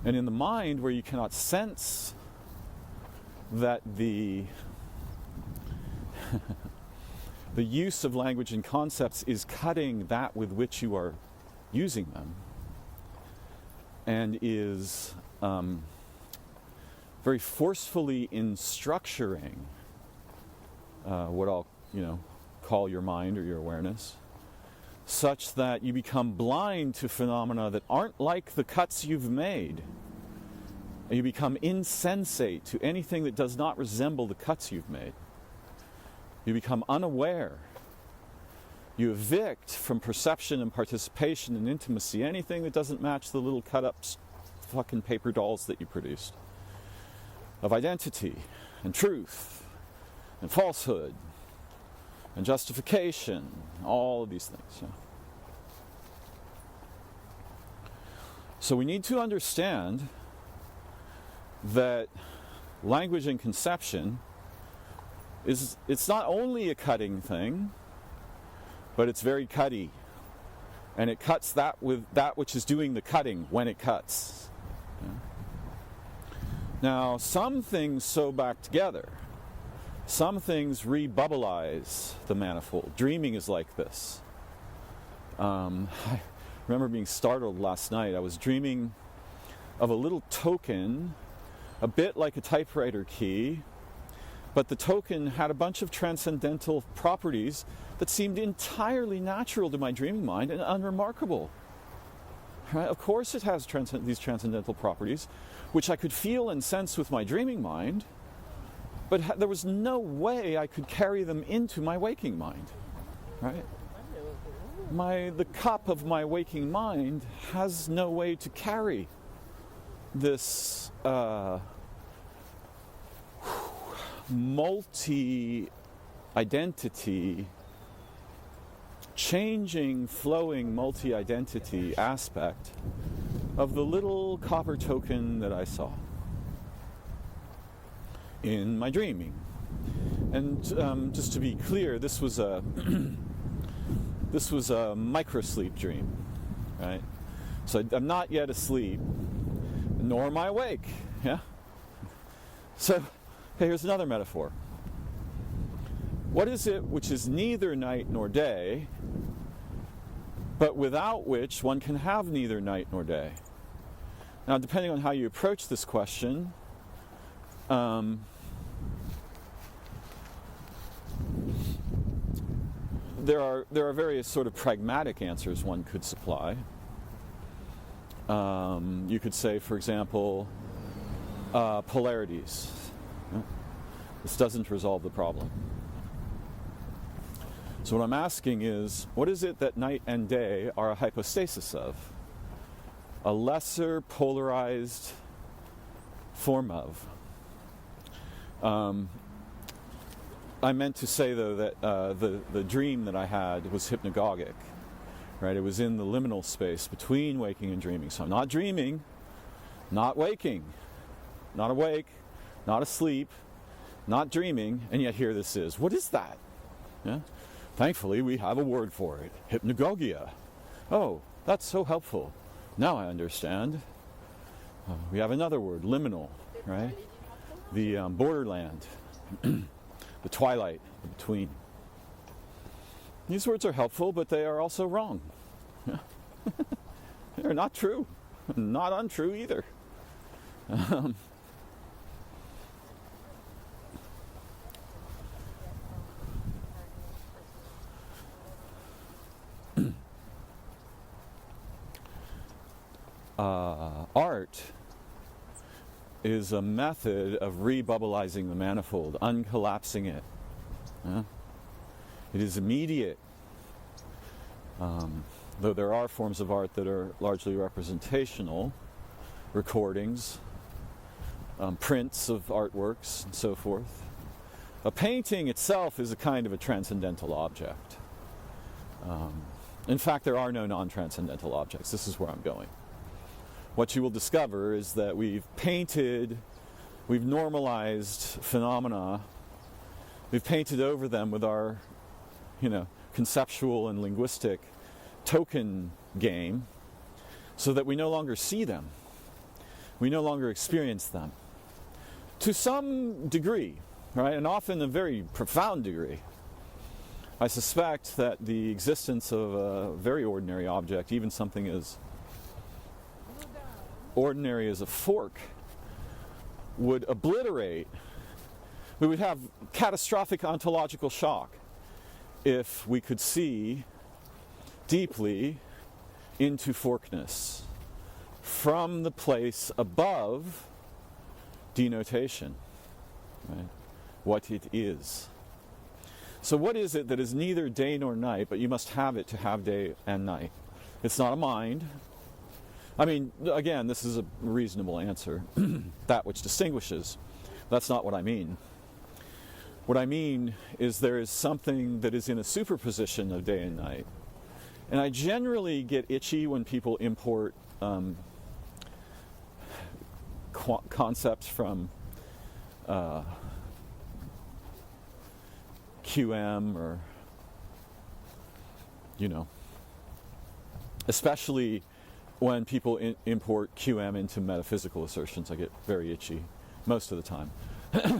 And in the mind, where you cannot sense that the use of language and concepts is cutting that with which you are using them, and is very forcefully in structuring what I'll call your mind or your awareness, such that you become blind to phenomena that aren't like the cuts you've made. And you become insensate to anything that does not resemble the cuts you've made. You become unaware. You evict from perception and participation and intimacy anything that doesn't match the little cut-up fucking paper dolls that you produced. Of identity and truth and falsehood and justification, all of these things. Yeah. So we need to understand that language and conception it's not only a cutting thing, but it's very cutty. And it cuts that with that which is doing the cutting when it cuts. Yeah. Now, some things sew back together. Some things rebubblize the manifold. Dreaming is like this. I remember being startled last night. I was dreaming of a little token, a bit like a typewriter key, but the token had a bunch of transcendental properties that seemed entirely natural to my dreaming mind and unremarkable. Right? Of course it has these transcendental properties, which I could feel and sense with my dreaming mind, but there was no way I could carry them into my waking mind. Right? The cup of my waking mind has no way to carry this multi-identity, changing, flowing multi-identity aspect of the little copper token that I saw in my dreaming. And just to be clear, this was a microsleep dream, right? So I'm not yet asleep, nor am I awake. Yeah. So, okay, here's another metaphor. What is it which is neither night nor day, but without which one can have neither night nor day? Now, depending on how you approach this question, there are various sort of pragmatic answers one could supply. You could say, for example, polarities. This doesn't resolve the problem. So what I'm asking is, what is it that night and day are a hypostasis of? A lesser polarized form of. I meant to say, though, that the dream that I had was hypnagogic. Right? It was in the liminal space between waking and dreaming. So I'm not dreaming, not waking, not awake, not asleep, not dreaming, and yet here this is. What is that? Yeah? Thankfully, we have a word for it, hypnagogia. Oh, that's so helpful. Now I understand. We have another word, liminal, right? The borderland, the twilight, the between. These words are helpful, but they are also wrong. They're not true, not untrue either. Art is a method of rebubbleizing the manifold, uncollapsing it. It is immediate. Though there are forms of art that are largely representational, recordings, prints of artworks, and so forth. A painting itself is a kind of a transcendental object. In fact, there are no non-transcendental objects. This is where I'm going. What you will discover is that we've normalized phenomena, we've painted over them with our, conceptual and linguistic token game, so that we no longer see them. We no longer experience them. To some degree, right, and often a very profound degree. I suspect that the existence of a very ordinary object, even something as ordinary as a fork, would obliterate, we would have catastrophic ontological shock if we could see deeply into forkness from the place above denotation, right? What it is. So what is it that is neither day nor night, but you must have it to have day and night? It's not a mind. I mean, again, this is a reasonable answer. That which distinguishes. That's not what I mean. What I mean is there is something that is in a superposition of day and night. And I generally get itchy when people import concepts from QM or, especially when people import QM into metaphysical assertions. I get very itchy most of the time.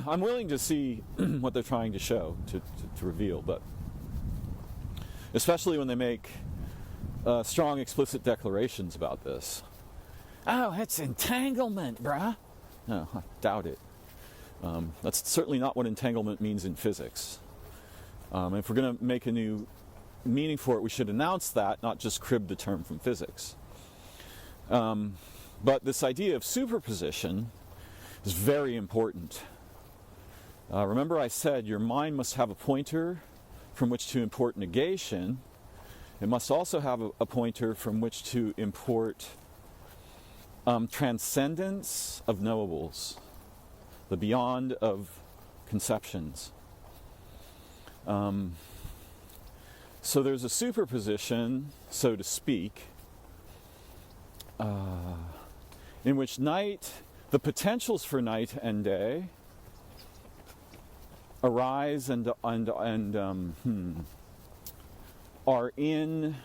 I'm willing to see what they're trying to show, to reveal, but especially when they make strong explicit declarations about this. Oh, it's entanglement, bruh. No, I doubt it. That's certainly not what entanglement means in physics. If we're going to make a new meaning for it, we should announce that, not just crib the term from physics. But this idea of superposition is very important. Remember I said your mind must have a pointer from which to import negation. It must also have a pointer from which to import transcendence of knowables, the beyond of conceptions. So there's a superposition, so to speak, in which night, the potentials for night and day, arise and are in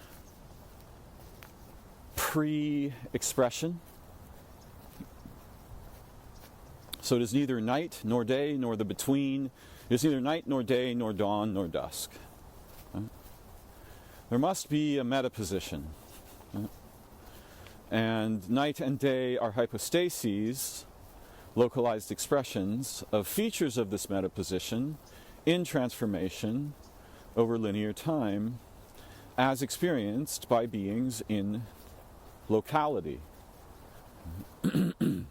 pre-expression. So it is neither night nor day nor the between. It is neither night nor day nor dawn nor dusk. There must be a metaposition. And night and day are hypostases, localized expressions of features of this metaposition in transformation over linear time as experienced by beings in locality. And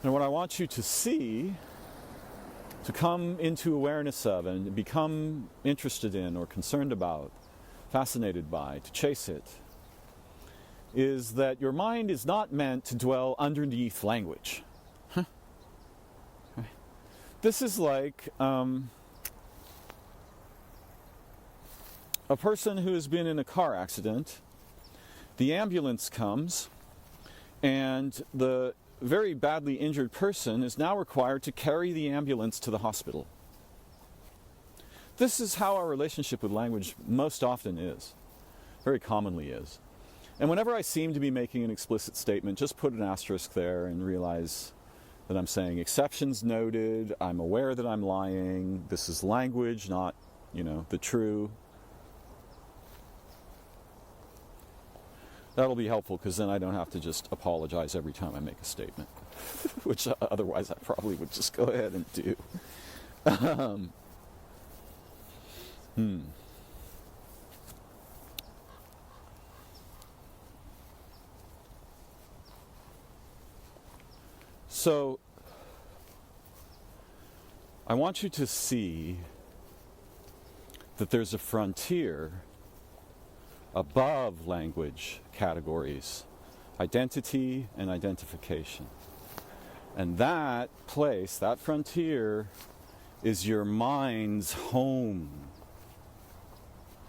what I want you to see, to come into awareness of and become interested in or concerned about, fascinated by, to chase it, is that your mind is not meant to dwell underneath language. This is like a person who has been in a car accident. The ambulance comes, and the very badly injured person is now required to carry the ambulance to the hospital. This is how our relationship with language most often is, very commonly is. And whenever I seem to be making an explicit statement, just put an asterisk there and realize that I'm saying exceptions noted, I'm aware that I'm lying, this is language, not, the true. That'll be helpful because then I don't have to just apologize every time I make a statement, which otherwise I probably would just go ahead and do. So, I want you to see that there's a frontier above language categories, identity and identification. And that place, that frontier, is your mind's home.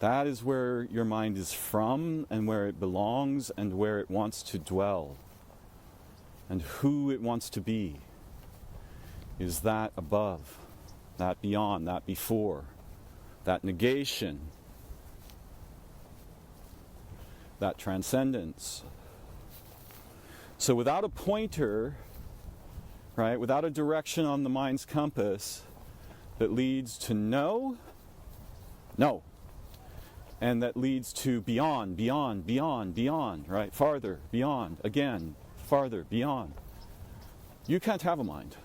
That is where your mind is from and where it belongs and where it wants to dwell. And who it wants to be is that above, that beyond, that before, that negation, that transcendence. So without a pointer, right, without a direction on the mind's compass that leads to no, and that leads to beyond, right, farther, beyond, again, farther, beyond, you can't have a mind.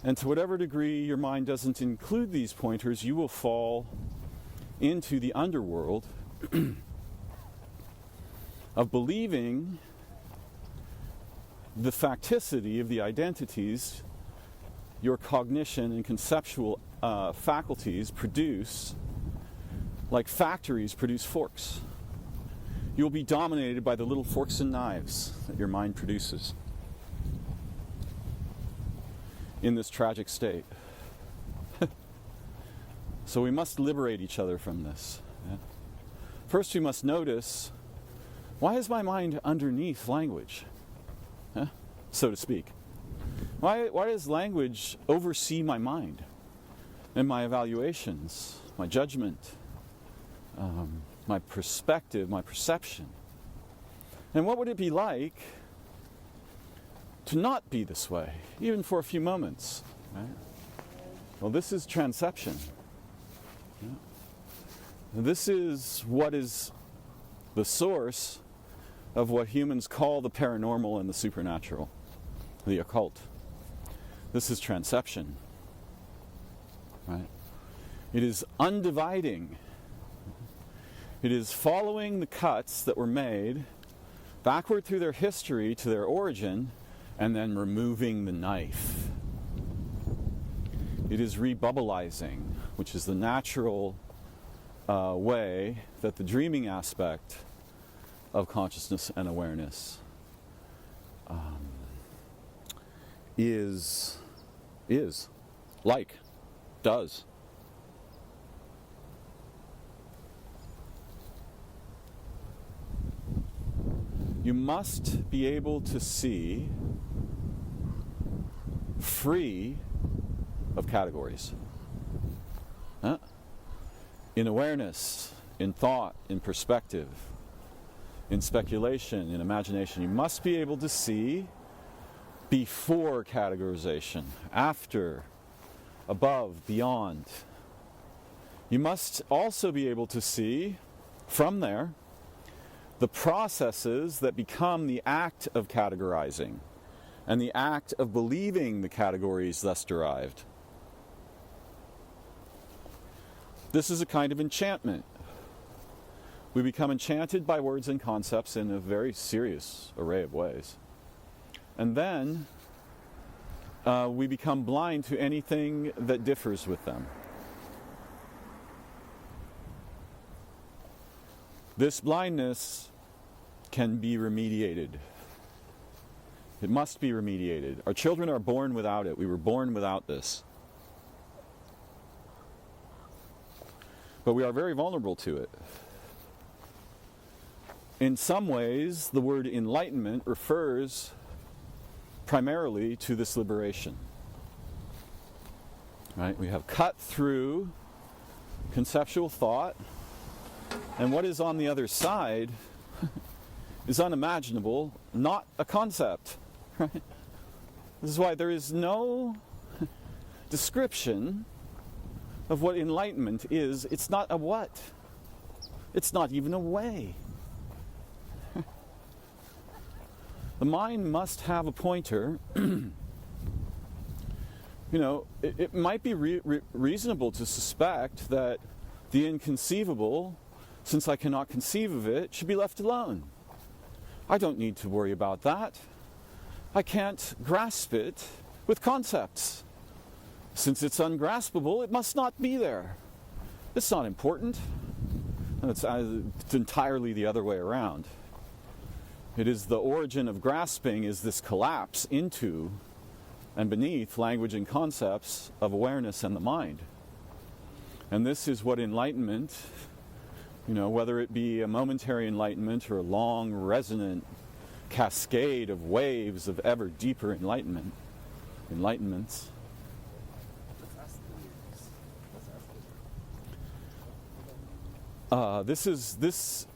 And to whatever degree your mind doesn't include these pointers, you will fall into the underworld of believing the facticity of the identities your cognition and conceptual faculties produce, like factories produce forks. You'll be dominated by the little forks and knives that your mind produces. in this tragic state. So we must liberate each other from this. Yeah? First we must notice, why is my mind underneath language? Yeah? So to speak. Why does language oversee my mind and my evaluations, my judgment, my perspective, my perception? And what would it be like to not be this way, even for a few moments? Right? Well, this is transception. Yeah. This is what is the source of what humans call the paranormal and the supernatural, the occult. This is transception. Right? It is undividing. It is following the cuts that were made backward through their history to their origin, and then removing the knife. It is rebubbleizing, which is the natural way that the dreaming aspect of consciousness and awareness does. You must be able to see free of categories. Huh? In awareness, in thought, in perspective, in speculation, in imagination. You must be able to see before categorization, after, above, beyond. You must also be able to see from there the processes that become the act of categorizing and the act of believing the categories thus derived. This is a kind of enchantment. We become enchanted by words and concepts in a very serious array of ways. And then we become blind to anything that differs with them. This blindness can be remediated. It must be remediated. Our children are born without it. We were born without this. But we are very vulnerable to it. In some ways, the word enlightenment refers primarily to this liberation. Right? We have cut through conceptual thought, and what is on the other side is unimaginable, not a concept. Right? This is why there is no description of what enlightenment is. It's not a what. It's not even a way. The mind must have a pointer. It might be reasonable to suspect that the inconceivable, since I cannot conceive of it, should be left alone. I don't need to worry about that. I can't grasp it with concepts. Since it's ungraspable, it must not be there. It's not important. And it's entirely the other way around. It is the origin of grasping is this collapse into and beneath language and concepts of awareness and the mind. And this is what enlightenment, whether it be a momentary enlightenment or a long, resonant cascade of waves of ever deeper enlightenments. This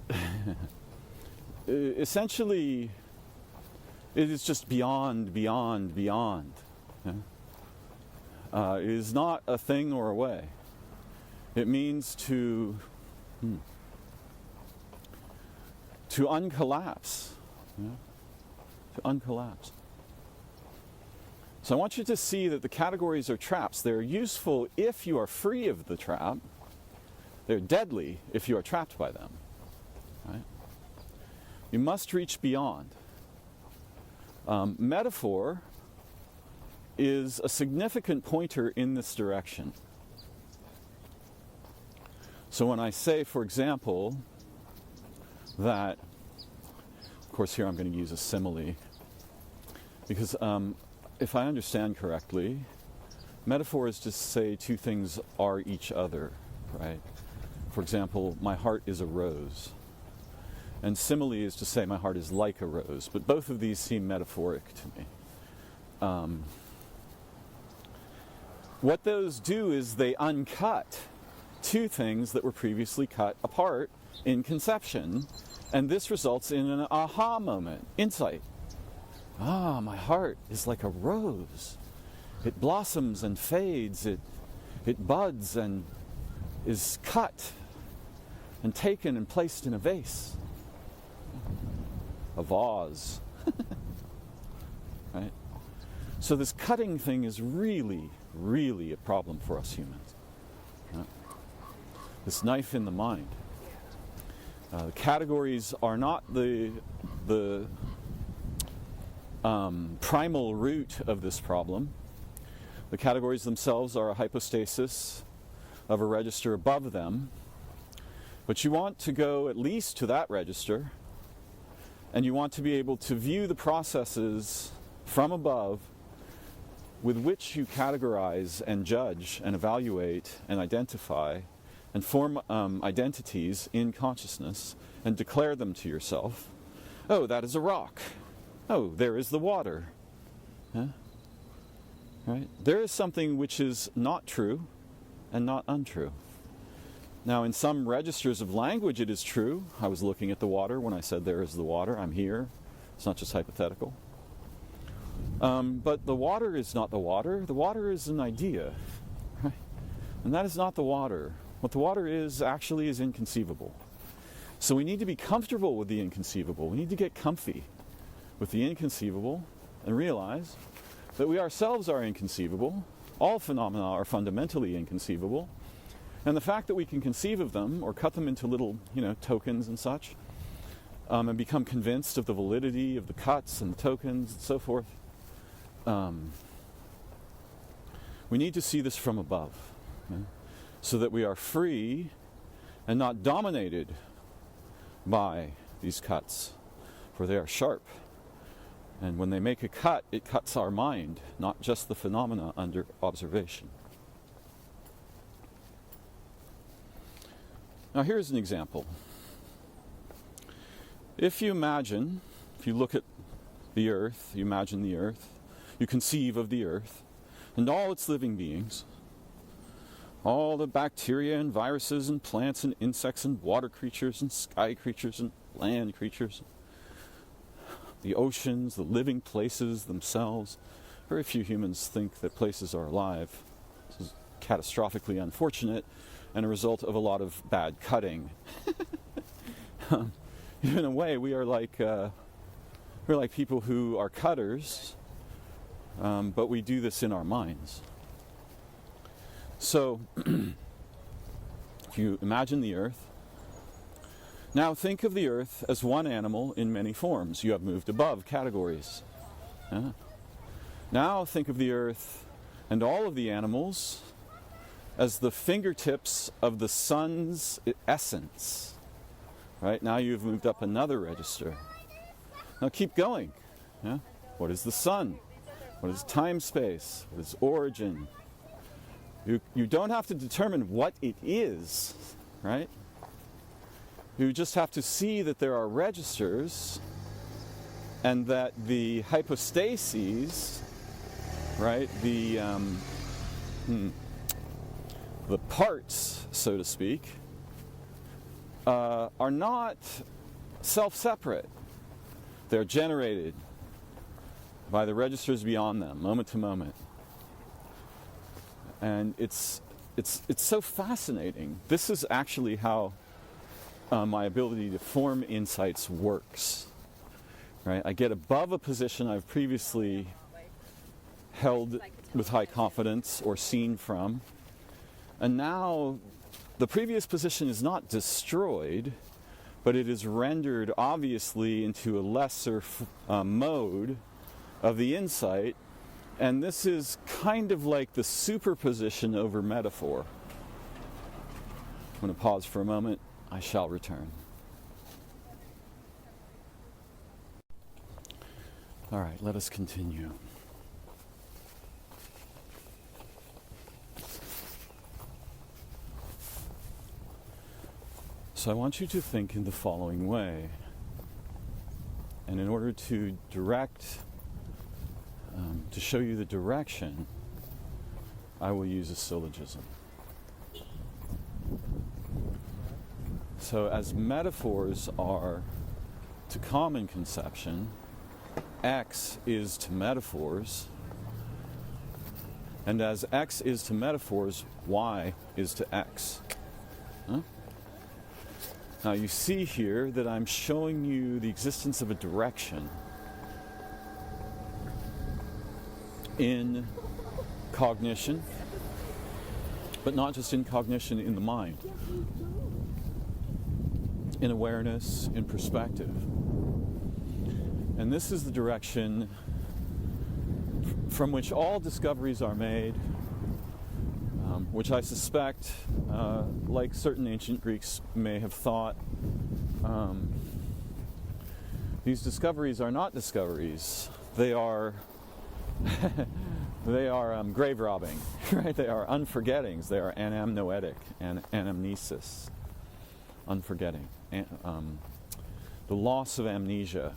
essentially, it is just beyond. Yeah? It is not a thing or a way. It means to uncollapse. Yeah? To uncollapse. So I want you to see that the categories are traps. They're useful if you are free of the trap. They're deadly if you are trapped by them. Right? You must reach beyond. Metaphor is a significant pointer in this direction. So when I say, for example, that, of course here I'm going to use a simile, because if I understand correctly, Metaphor is to say two things are each other, right? For example, my heart is a rose. And simile is to say my heart is like a rose. But both of these seem metaphoric to me. What those do is they uncut two things that were previously cut apart in conception, and this results in an aha moment, insight. Ah, my heart is like a rose. It blossoms and fades, it buds and is cut and taken and placed in a vase, a vase. Right? So this cutting thing is really, really a problem for us humans. Right? This knife in the mind. The categories are not the primal root of this problem. The categories themselves are a hypostasis of a register above them. But you want to go at least to that register, and you want to be able to view the processes from above with which you categorize and judge and evaluate and identify and form identities in consciousness and declare them to yourself. Oh, that is a rock. Oh, there is the water. Huh? Right? There is something which is not true and not untrue. Now, in some registers of language, it is true. I was looking at the water when I said there is the water. I'm here. It's not just hypothetical. But the water is not the water. The water is an idea. Right? And that is not the water. What the water is actually is inconceivable. So we need to be comfortable with the inconceivable. We need to get comfy with the inconceivable and realize that we ourselves are inconceivable. All phenomena are fundamentally inconceivable. And the fact that we can conceive of them or cut them into little, tokens and such, and become convinced of the validity of the cuts and the tokens and so forth, we need to see this from above, so that we are free and not dominated by these cuts, for they are sharp. And when they make a cut, it cuts our mind, not just the phenomena under observation. Now here's an example. If you look at the earth, you imagine the earth, you conceive of the earth and all its living beings, all the bacteria and viruses and plants and insects and water creatures and sky creatures and land creatures, the oceans, the living places themselves. Very few humans think that places are alive. This is catastrophically unfortunate and a result of a lot of bad cutting. In a way, we're like people who are cutters, but we do this in our minds. So, if you imagine the earth, now think of the earth as one animal in many forms. You have moved above categories. Yeah. Now think of the earth and all of the animals as the fingertips of the sun's essence. Right? Now you've moved up another register. Now keep going. Yeah? What is the sun? What is time-space? What is origin? You don't have to determine what it is, right? You just have to see that there are registers and that the hypostases, right, the parts, so to speak, are not self-separate. They're generated by the registers beyond them, moment to moment. And it's so fascinating. This is actually how my ability to form insights works. Right? I get above a position I've previously held with high confidence or seen from, and now the previous position is not destroyed, but it is rendered obviously into a lesser mode of the insight. And this is kind of like the superposition over metaphor. I'm going to pause for a moment. I shall return. All right, let us continue. So I want you to think in the following way. And in order to direct, to show you the direction, I will use a syllogism. So as metaphors are to common conception, X is to metaphors, and as X is to metaphors, Y is to X. Huh? Now you see here that I'm showing you the existence of a direction in cognition, but not just in cognition, in the mind, in awareness, in perspective. And this is the direction from which all discoveries are made, which I suspect, like certain ancient Greeks may have thought, these discoveries are not discoveries. They are they are grave robbing, right? They are unforgettings. They are anamnoetic and anamnesis, unforgetting, the loss of amnesia,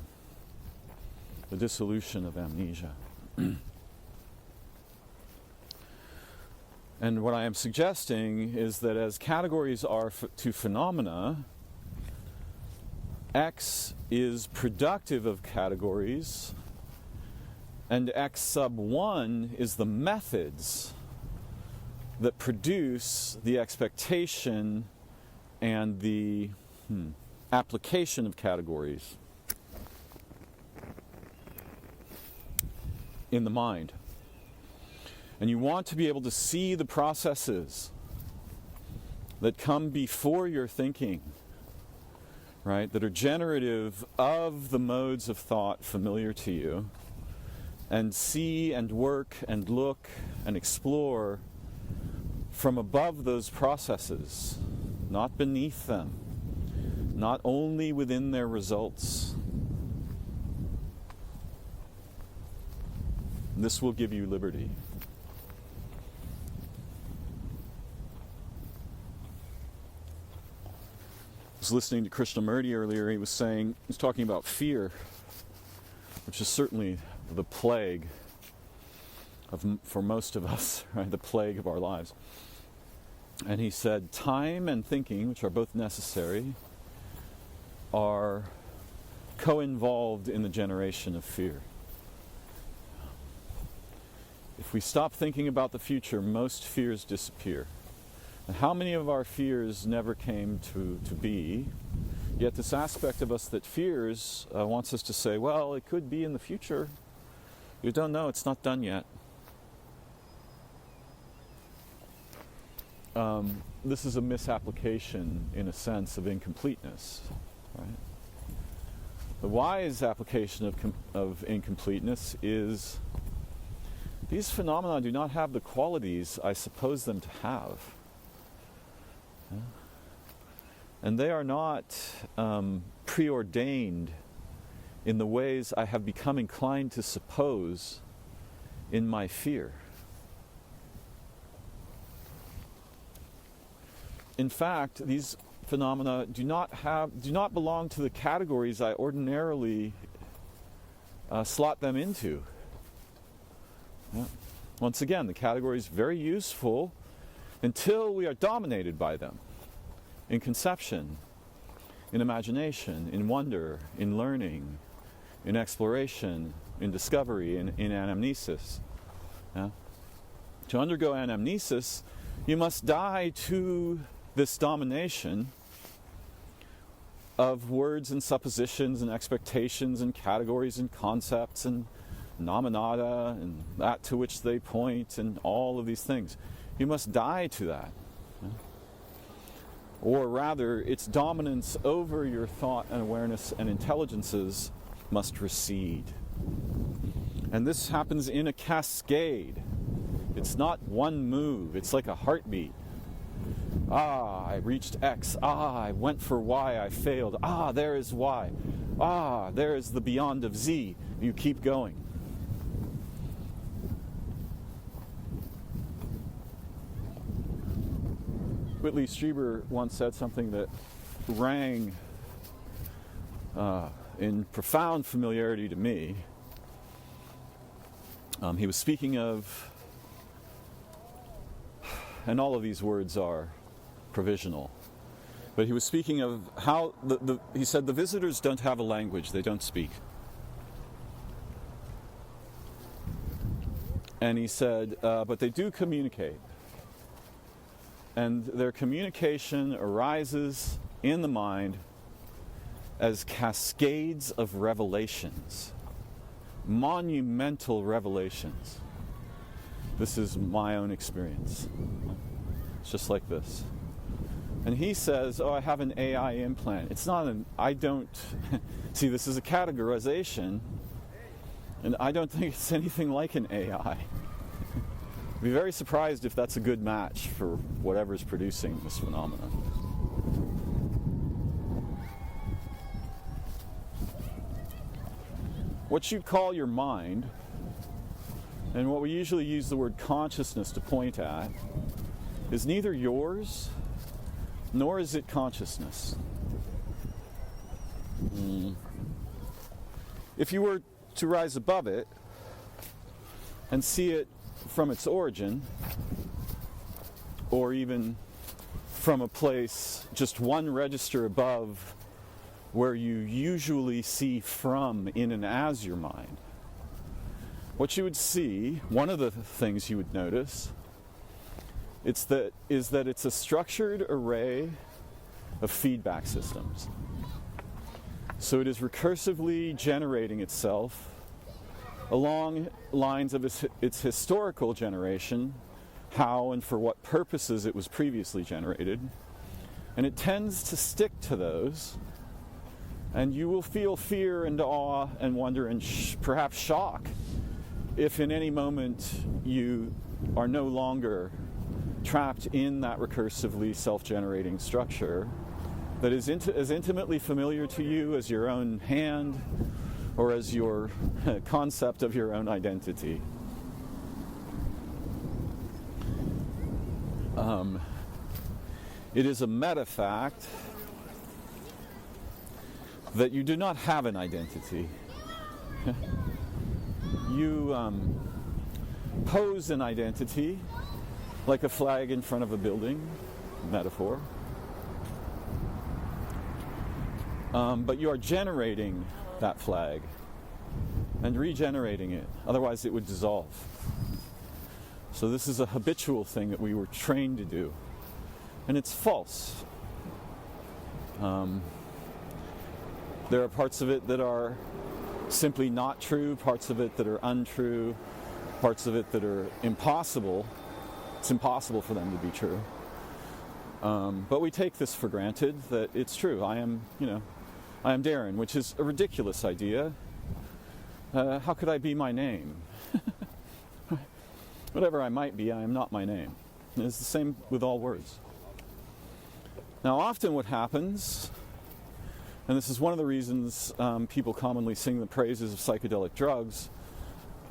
the dissolution of amnesia. And what I am suggesting is that as categories are to phenomena, X is productive of categories, and X sub 1 is the methods that produce the expectation and the application of categories in the mind. And you want to be able to see the processes that come before your thinking, right, that are generative of the modes of thought familiar to you, and see and work and look and explore from above those processes, not beneath them, not only within their results. This will give you liberty. I was listening to Krishnamurti earlier. He was talking about fear, which is certainly the plague for most of us, right? The plague of our lives. And he said, time and thinking, which are both necessary, are co-involved in the generation of fear. If we stop thinking about the future, most fears disappear. And how many of our fears never came to be? Yet this aspect of us that fears wants us to say, well, it could be in the future. You don't know, it's not done yet. This is a misapplication, in a sense, of incompleteness. Right? The wise application of incompleteness is these phenomena do not have the qualities I suppose them to have. And they are not preordained in the ways I have become inclined to suppose in my fear. In fact, these phenomena do not belong to the categories I ordinarily slot them into. Yeah. Once again, the category is very useful until we are dominated by them in conception, in imagination, in wonder, in learning, in exploration, in discovery, in anamnesis. Yeah? To undergo anamnesis, you must die to this domination of words and suppositions and expectations and categories and concepts and nominata and that to which they point and all of these things. You must die to that. Yeah? Or rather, its dominance over your thought and awareness and intelligences must recede. And this happens in a cascade. It's not one move. It's like a heartbeat. Ah, I reached X. Ah, I went for Y. I failed. Ah, there is Y. Ah, there is the beyond of Z. You keep going. Whitley Strieber once said something that rang in profound familiarity to me. He was speaking of, and all of these words are provisional, but he was speaking of how, he said the visitors don't have a language, they don't speak. And he said, but they do communicate. And their communication arises in the mind as cascades of revelations, monumental revelations. This is my own experience. It's just like this. And he says, oh, I have an AI implant. It's not I don't, see, this is a categorization, and I don't think it's anything like an AI. I'd be very surprised if that's a good match for whatever's producing this phenomenon. What you call your mind, and what we usually use the word consciousness to point at, is neither yours nor is it consciousness. If you were to rise above it and see it from its origin, or even from a place just one register above where you usually see from in and as your mind, what you would see, one of the things you would notice, is that it's a structured array of feedback systems. So it is recursively generating itself along lines of its historical generation, how and for what purposes it was previously generated, and it tends to stick to those, and you will feel fear and awe and wonder and perhaps shock if in any moment you are no longer trapped in that recursively self-generating structure that is as intimately familiar to you as your own hand or as your concept of your own identity. It is a meta-fact that you do not have an identity. You pose an identity like a flag in front of a building, metaphor. But you are generating that flag and regenerating it, otherwise it would dissolve. So this is a habitual thing that we were trained to do, and it's false. There are parts of it that are simply not true, parts of it that are untrue, parts of it that are impossible. It's impossible for them to be true. But we take this for granted that it's true. I am Darren, which is a ridiculous idea. How could I be my name? Whatever I might be, I am not my name. And it's the same with all words. Now, often what happens, and this is one of the reasons people commonly sing the praises of psychedelic drugs,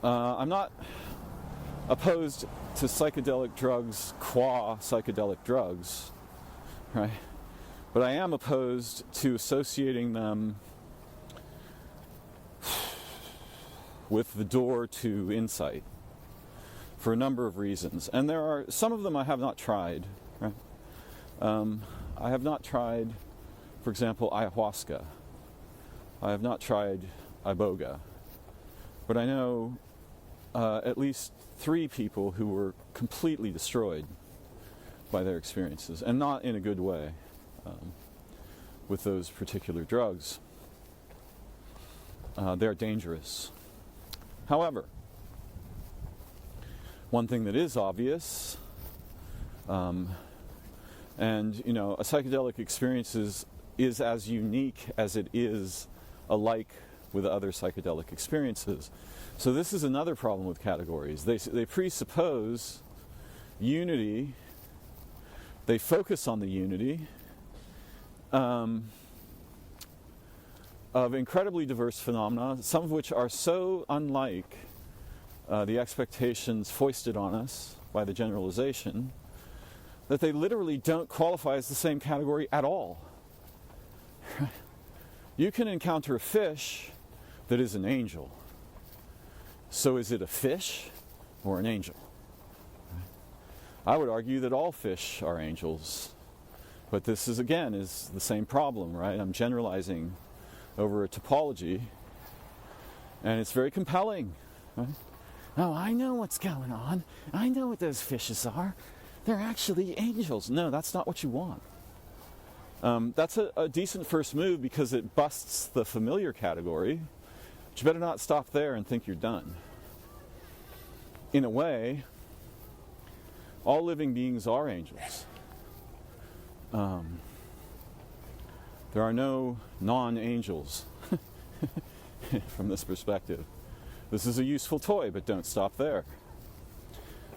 I'm not opposed to psychedelic drugs qua psychedelic drugs, right? But I am opposed to associating them with the door to insight for a number of reasons. And there are some of them I have not tried, right? I have not tried, for example, ayahuasca. I have not tried iboga. But I know at least 3 people who were completely destroyed by their experiences, and not in a good way, with those particular drugs. They're dangerous. However, one thing that is obvious, and a psychedelic experience is as unique as it is alike with other psychedelic experiences. So this is another problem with categories. They presuppose unity. They focus on the unity of incredibly diverse phenomena, some of which are so unlike the expectations foisted on us by the generalization that they literally don't qualify as the same category at all. You can encounter a fish that is an angel. So is it a fish or an angel? I would argue that all fish are angels. But this is the same problem, right? I'm generalizing over a topology, and it's very compelling. Right? Oh, I know what's going on. I know what those fishes are. They're actually angels. No, that's not what you want. That's a decent first move because it busts the familiar category. But you better not stop there and think you're done. In a way, all living beings are angels. There are no non-angels from this perspective. This is a useful toy, but don't stop there.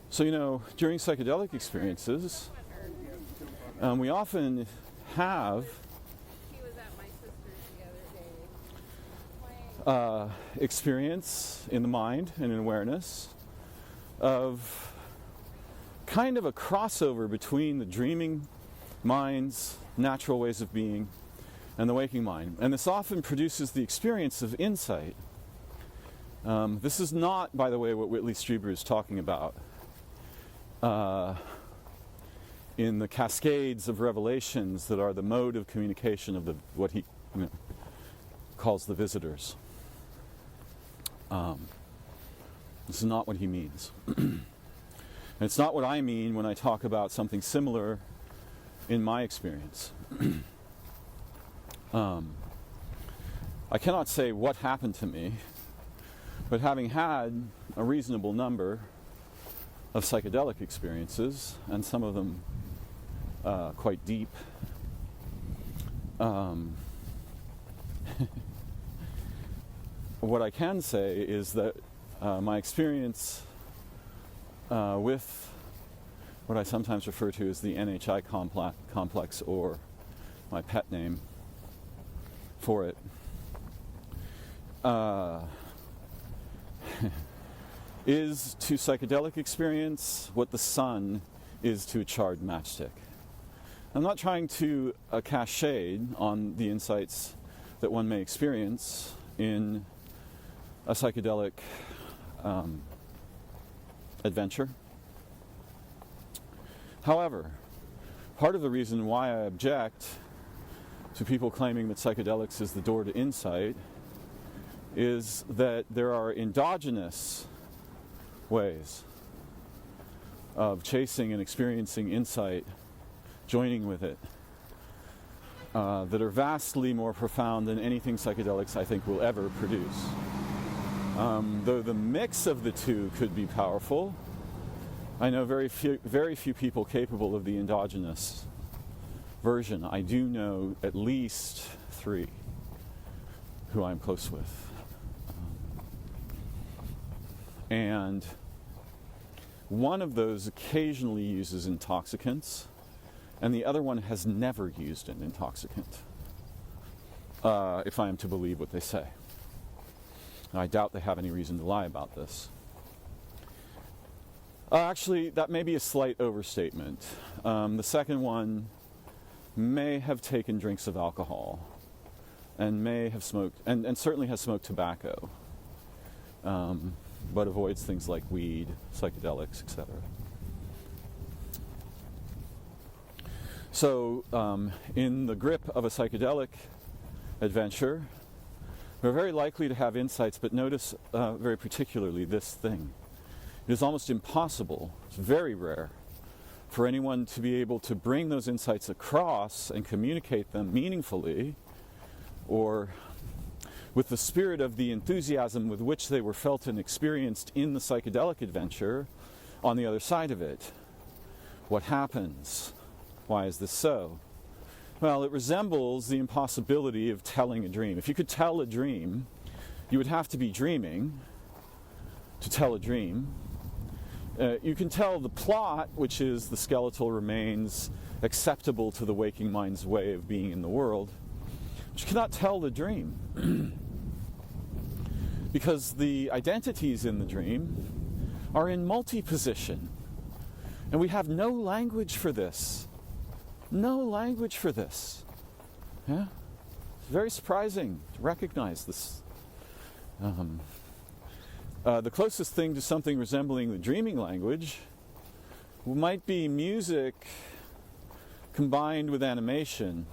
So, during psychedelic experiences, we often have experience in the mind and in awareness of kind of a crossover between the dreaming mind's natural ways of being and the waking mind. And this often produces the experience of insight. This is not, by the way, what Whitley Strieber is talking about in the cascades of revelations that are the mode of communication of what he calls the visitors. This is not what he means. And it's not what I mean when I talk about something similar in my experience. I cannot say what happened to me, but having had a reasonable number of psychedelic experiences, and some of them quite deep, what I can say is that my experience with what I sometimes refer to as the NHI complex, or my pet name for it, is to psychedelic experience what the sun is to a charred matchstick. I'm not trying to cast shade on the insights that one may experience in a psychedelic adventure. However, part of the reason why I object to people claiming that psychedelics is the door to insight is that there are endogenous ways of chasing and experiencing insight, joining with it, that are vastly more profound than anything psychedelics, I think, will ever produce. Though the mix of the two could be powerful, I know very few people capable of the endogenous version. I do know at least 3 who I'm close with. And one of those occasionally uses intoxicants, and the other one has never used an intoxicant, if I am to believe what they say. And I doubt they have any reason to lie about this. Actually, that may be a slight overstatement. The second one may have taken drinks of alcohol, and may have smoked, and certainly has smoked tobacco, but avoids things like weed, psychedelics, etc. So, in the grip of a psychedelic adventure, we're very likely to have insights, but notice very particularly this thing. It is almost impossible, it's very rare, for anyone to be able to bring those insights across and communicate them meaningfully, or with the spirit of the enthusiasm with which they were felt and experienced in the psychedelic adventure on the other side of it. What happens? Why is this so? Well, it resembles the impossibility of telling a dream. If you could tell a dream, you would have to be dreaming to tell a dream. You can tell the plot, which is the skeletal remains acceptable to the waking mind's way of being in the world, but you cannot tell the dream. Because the identities in the dream are in multi-position. And we have no language for this. No language for this. Yeah? very surprising to recognize this. The closest thing to something resembling the dreaming language might be music combined with animation.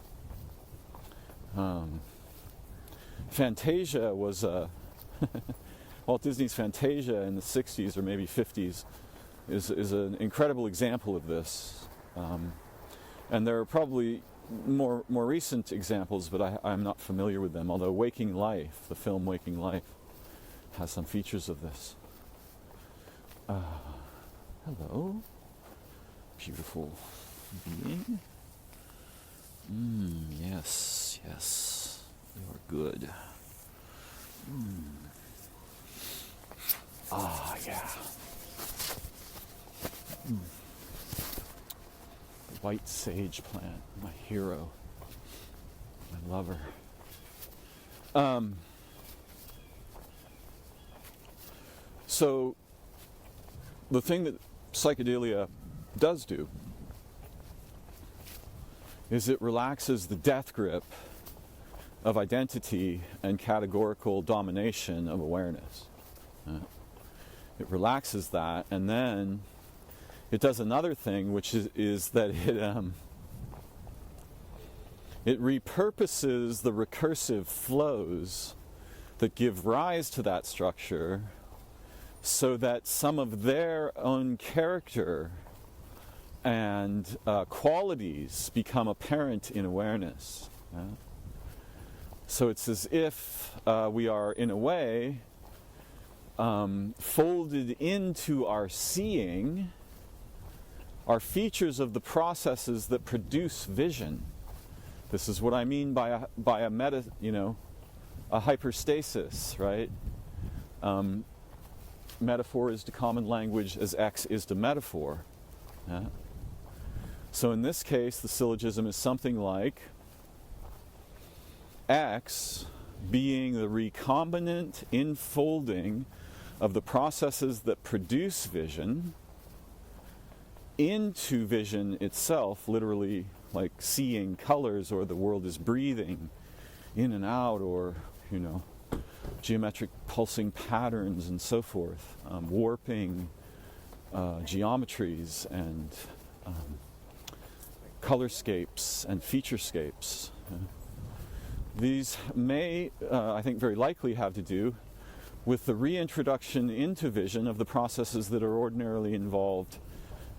Fantasia was Walt Disney's Fantasia in the 60s or maybe 50s is an incredible example of this. And there are probably more recent examples, but I'm not familiar with them, although Waking Life, the film Waking Life, has some features of this. Hello, beautiful being. Yes, you are good. Yeah. The white sage plant, my hero, my lover. So, the thing that psychedelia does do is it relaxes the death grip of identity and categorical domination of awareness. It relaxes that, and then it does another thing, which is that it repurposes the recursive flows that give rise to that structure so that some of their own character and qualities become apparent in awareness. So it's as if we are, in a way, folded into our seeing are features of the processes that produce vision. This is what I mean by a hyperstasis, right? Metaphor is to common language as X is to metaphor. Yeah? So in this case, the syllogism is something like X being the recombinant infolding of the processes that produce vision into vision itself, literally like seeing colors, or the world is breathing in and out, or, geometric pulsing patterns and so forth, warping geometries and colorscapes and featurescapes. These may, I think very likely, have to do with the reintroduction into vision of the processes that are ordinarily involved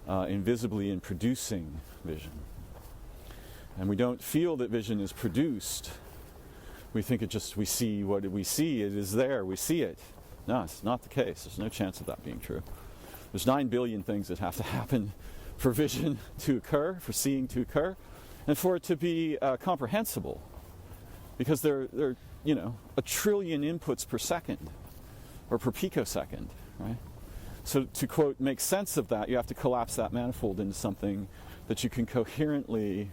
invisibly in producing vision. And we don't feel that vision is produced. We think we see what we see, it is there, we see it. No, it's not the case. There's no chance of that being true. There's 9 billion things that have to happen for vision to occur, for seeing to occur, and for it to be comprehensible. Because there are, a trillion inputs per second, or per picosecond, right? So to, quote, make sense of that, you have to collapse that manifold into something that you can coherently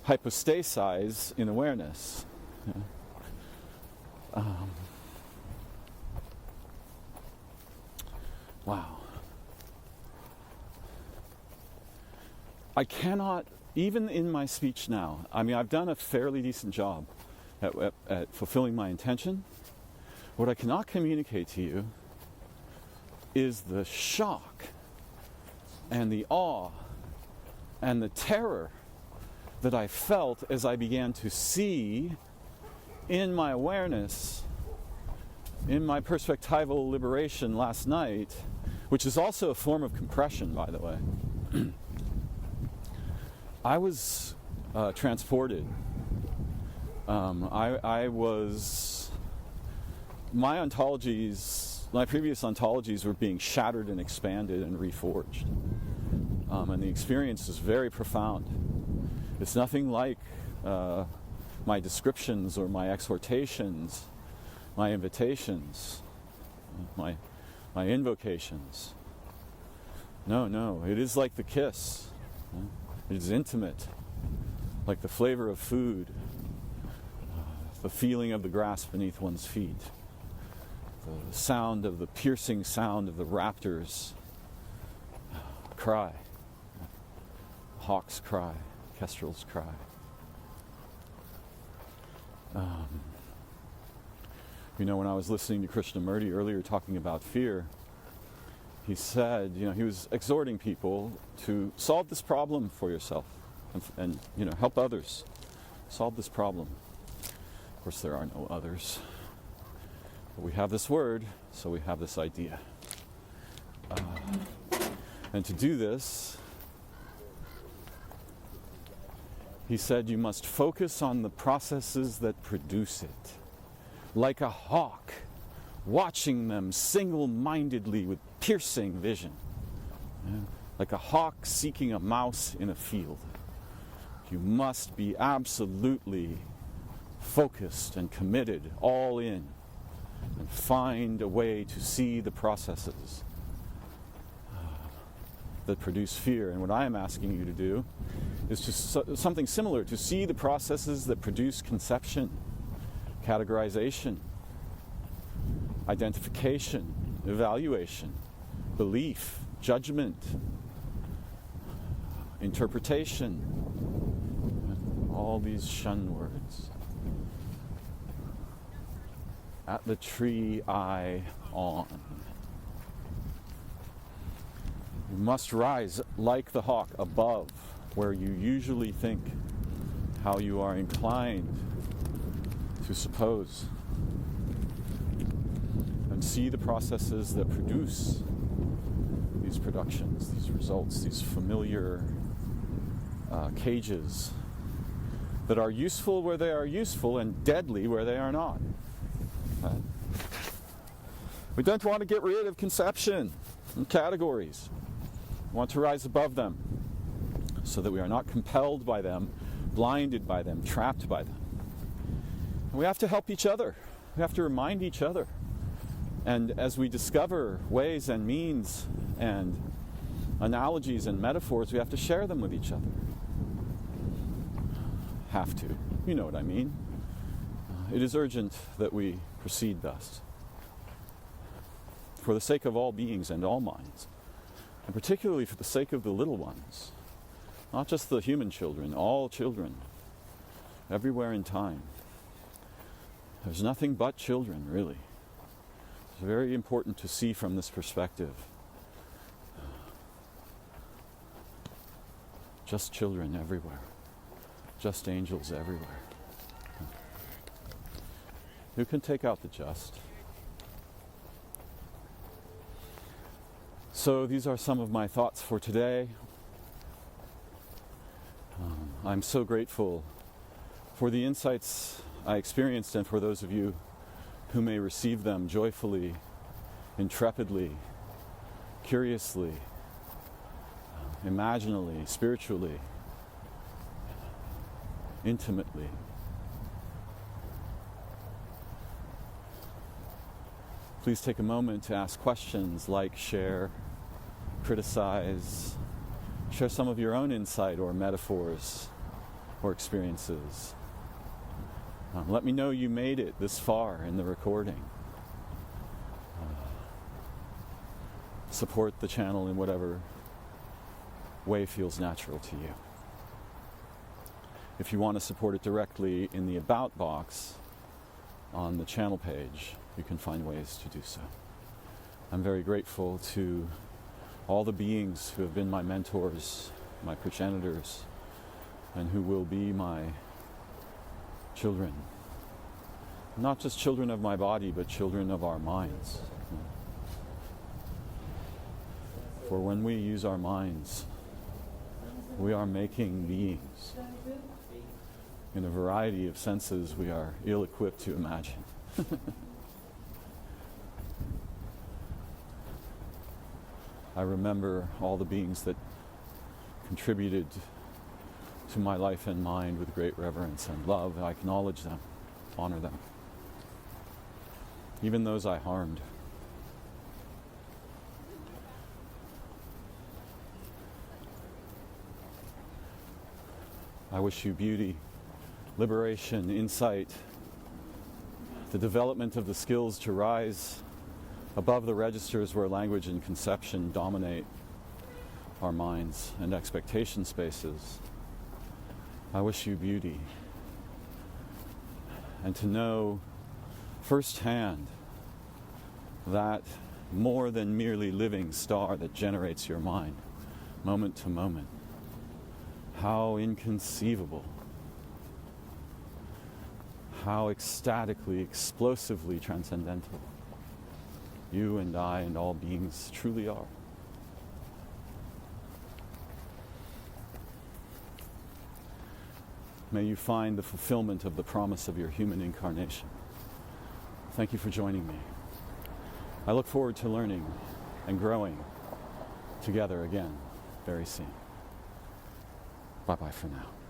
hypostasize in awareness. Yeah. Wow. I cannot, even in my speech now, I've done a fairly decent job at fulfilling my intention. What I cannot communicate to you is the shock and the awe and the terror that I felt as I began to see in my awareness, in my perspectival liberation last night, which is also a form of compression, by the way. I was transported. My previous ontologies were being shattered and expanded and reforged. And the experience is very profound. It's nothing like my descriptions or my exhortations, my invitations, my invocations. No, it is like the kiss. It is intimate, like the flavor of food, the feeling of the grass beneath one's feet, the sound of the piercing sound of the raptors cry, hawks cry, kestrels cry. When I was listening to Krishnamurti earlier talking about fear, he said, he was exhorting people to solve this problem for yourself and help others solve this problem. Of course, there are no others. But we have this word, so we have this idea. And to do this, he said, you must focus on the processes that produce it. Like a hawk, watching them single-mindedly with piercing vision. Like a hawk seeking a mouse in a field. You must be absolutely focused and committed, all in, and find a way to see the processes that produce fear. And what I am asking you to do is something similar, to see the processes that produce conception, categorization, identification, evaluation, belief, judgment, interpretation, all these shun words. At the tree I on. You must rise like the hawk above where you usually think, how you are inclined to suppose, and see the processes that produce these productions, these results, these familiar cages that are useful where they are useful and deadly where they are not. We don't want to get rid of conception and categories. We want to rise above them so that we are not compelled by them, blinded by them, trapped by them. And we have to help each other. We have to remind each other. And as we discover ways and means and analogies and metaphors, we have to share them with each other. Have to. You know what I mean. It is urgent that we proceed thus. For the sake of all beings and all minds, and particularly for the sake of the little ones, not just the human children, all children, everywhere in time. There's nothing but children, really. It's very important to see from this perspective. Just children everywhere. Just angels everywhere. You can take out the just. So these are some of my thoughts for today. I'm so grateful for the insights I experienced and for those of you who may receive them joyfully, intrepidly, curiously, imaginally, spiritually, intimately. Please take a moment to ask questions, like, share, criticize, share some of your own insight or metaphors or experiences. Let me know you made it this far in the recording. Support the channel in whatever way feels natural to you. If you want to support it directly in the About box on the channel page, you can find ways to do so. I'm very grateful to all the beings who have been my mentors, my progenitors, and who will be my children. Not just children of my body, but children of our minds. For when we use our minds, we are making beings in a variety of senses we are ill-equipped to imagine. I remember all the beings that contributed to my life and mind with great reverence and love. I acknowledge them, honor them. Even those I harmed. I wish you beauty, liberation, insight, the development of the skills to rise above the registers where language and conception dominate our minds and expectation spaces. I wish you beauty and to know firsthand that more than merely living star that generates your mind, moment to moment. How inconceivable, how ecstatically, explosively transcendental you and I and all beings truly are. May you find the fulfillment of the promise of your human incarnation. Thank you for joining me. I look forward to learning and growing together again very soon. Bye-bye for now.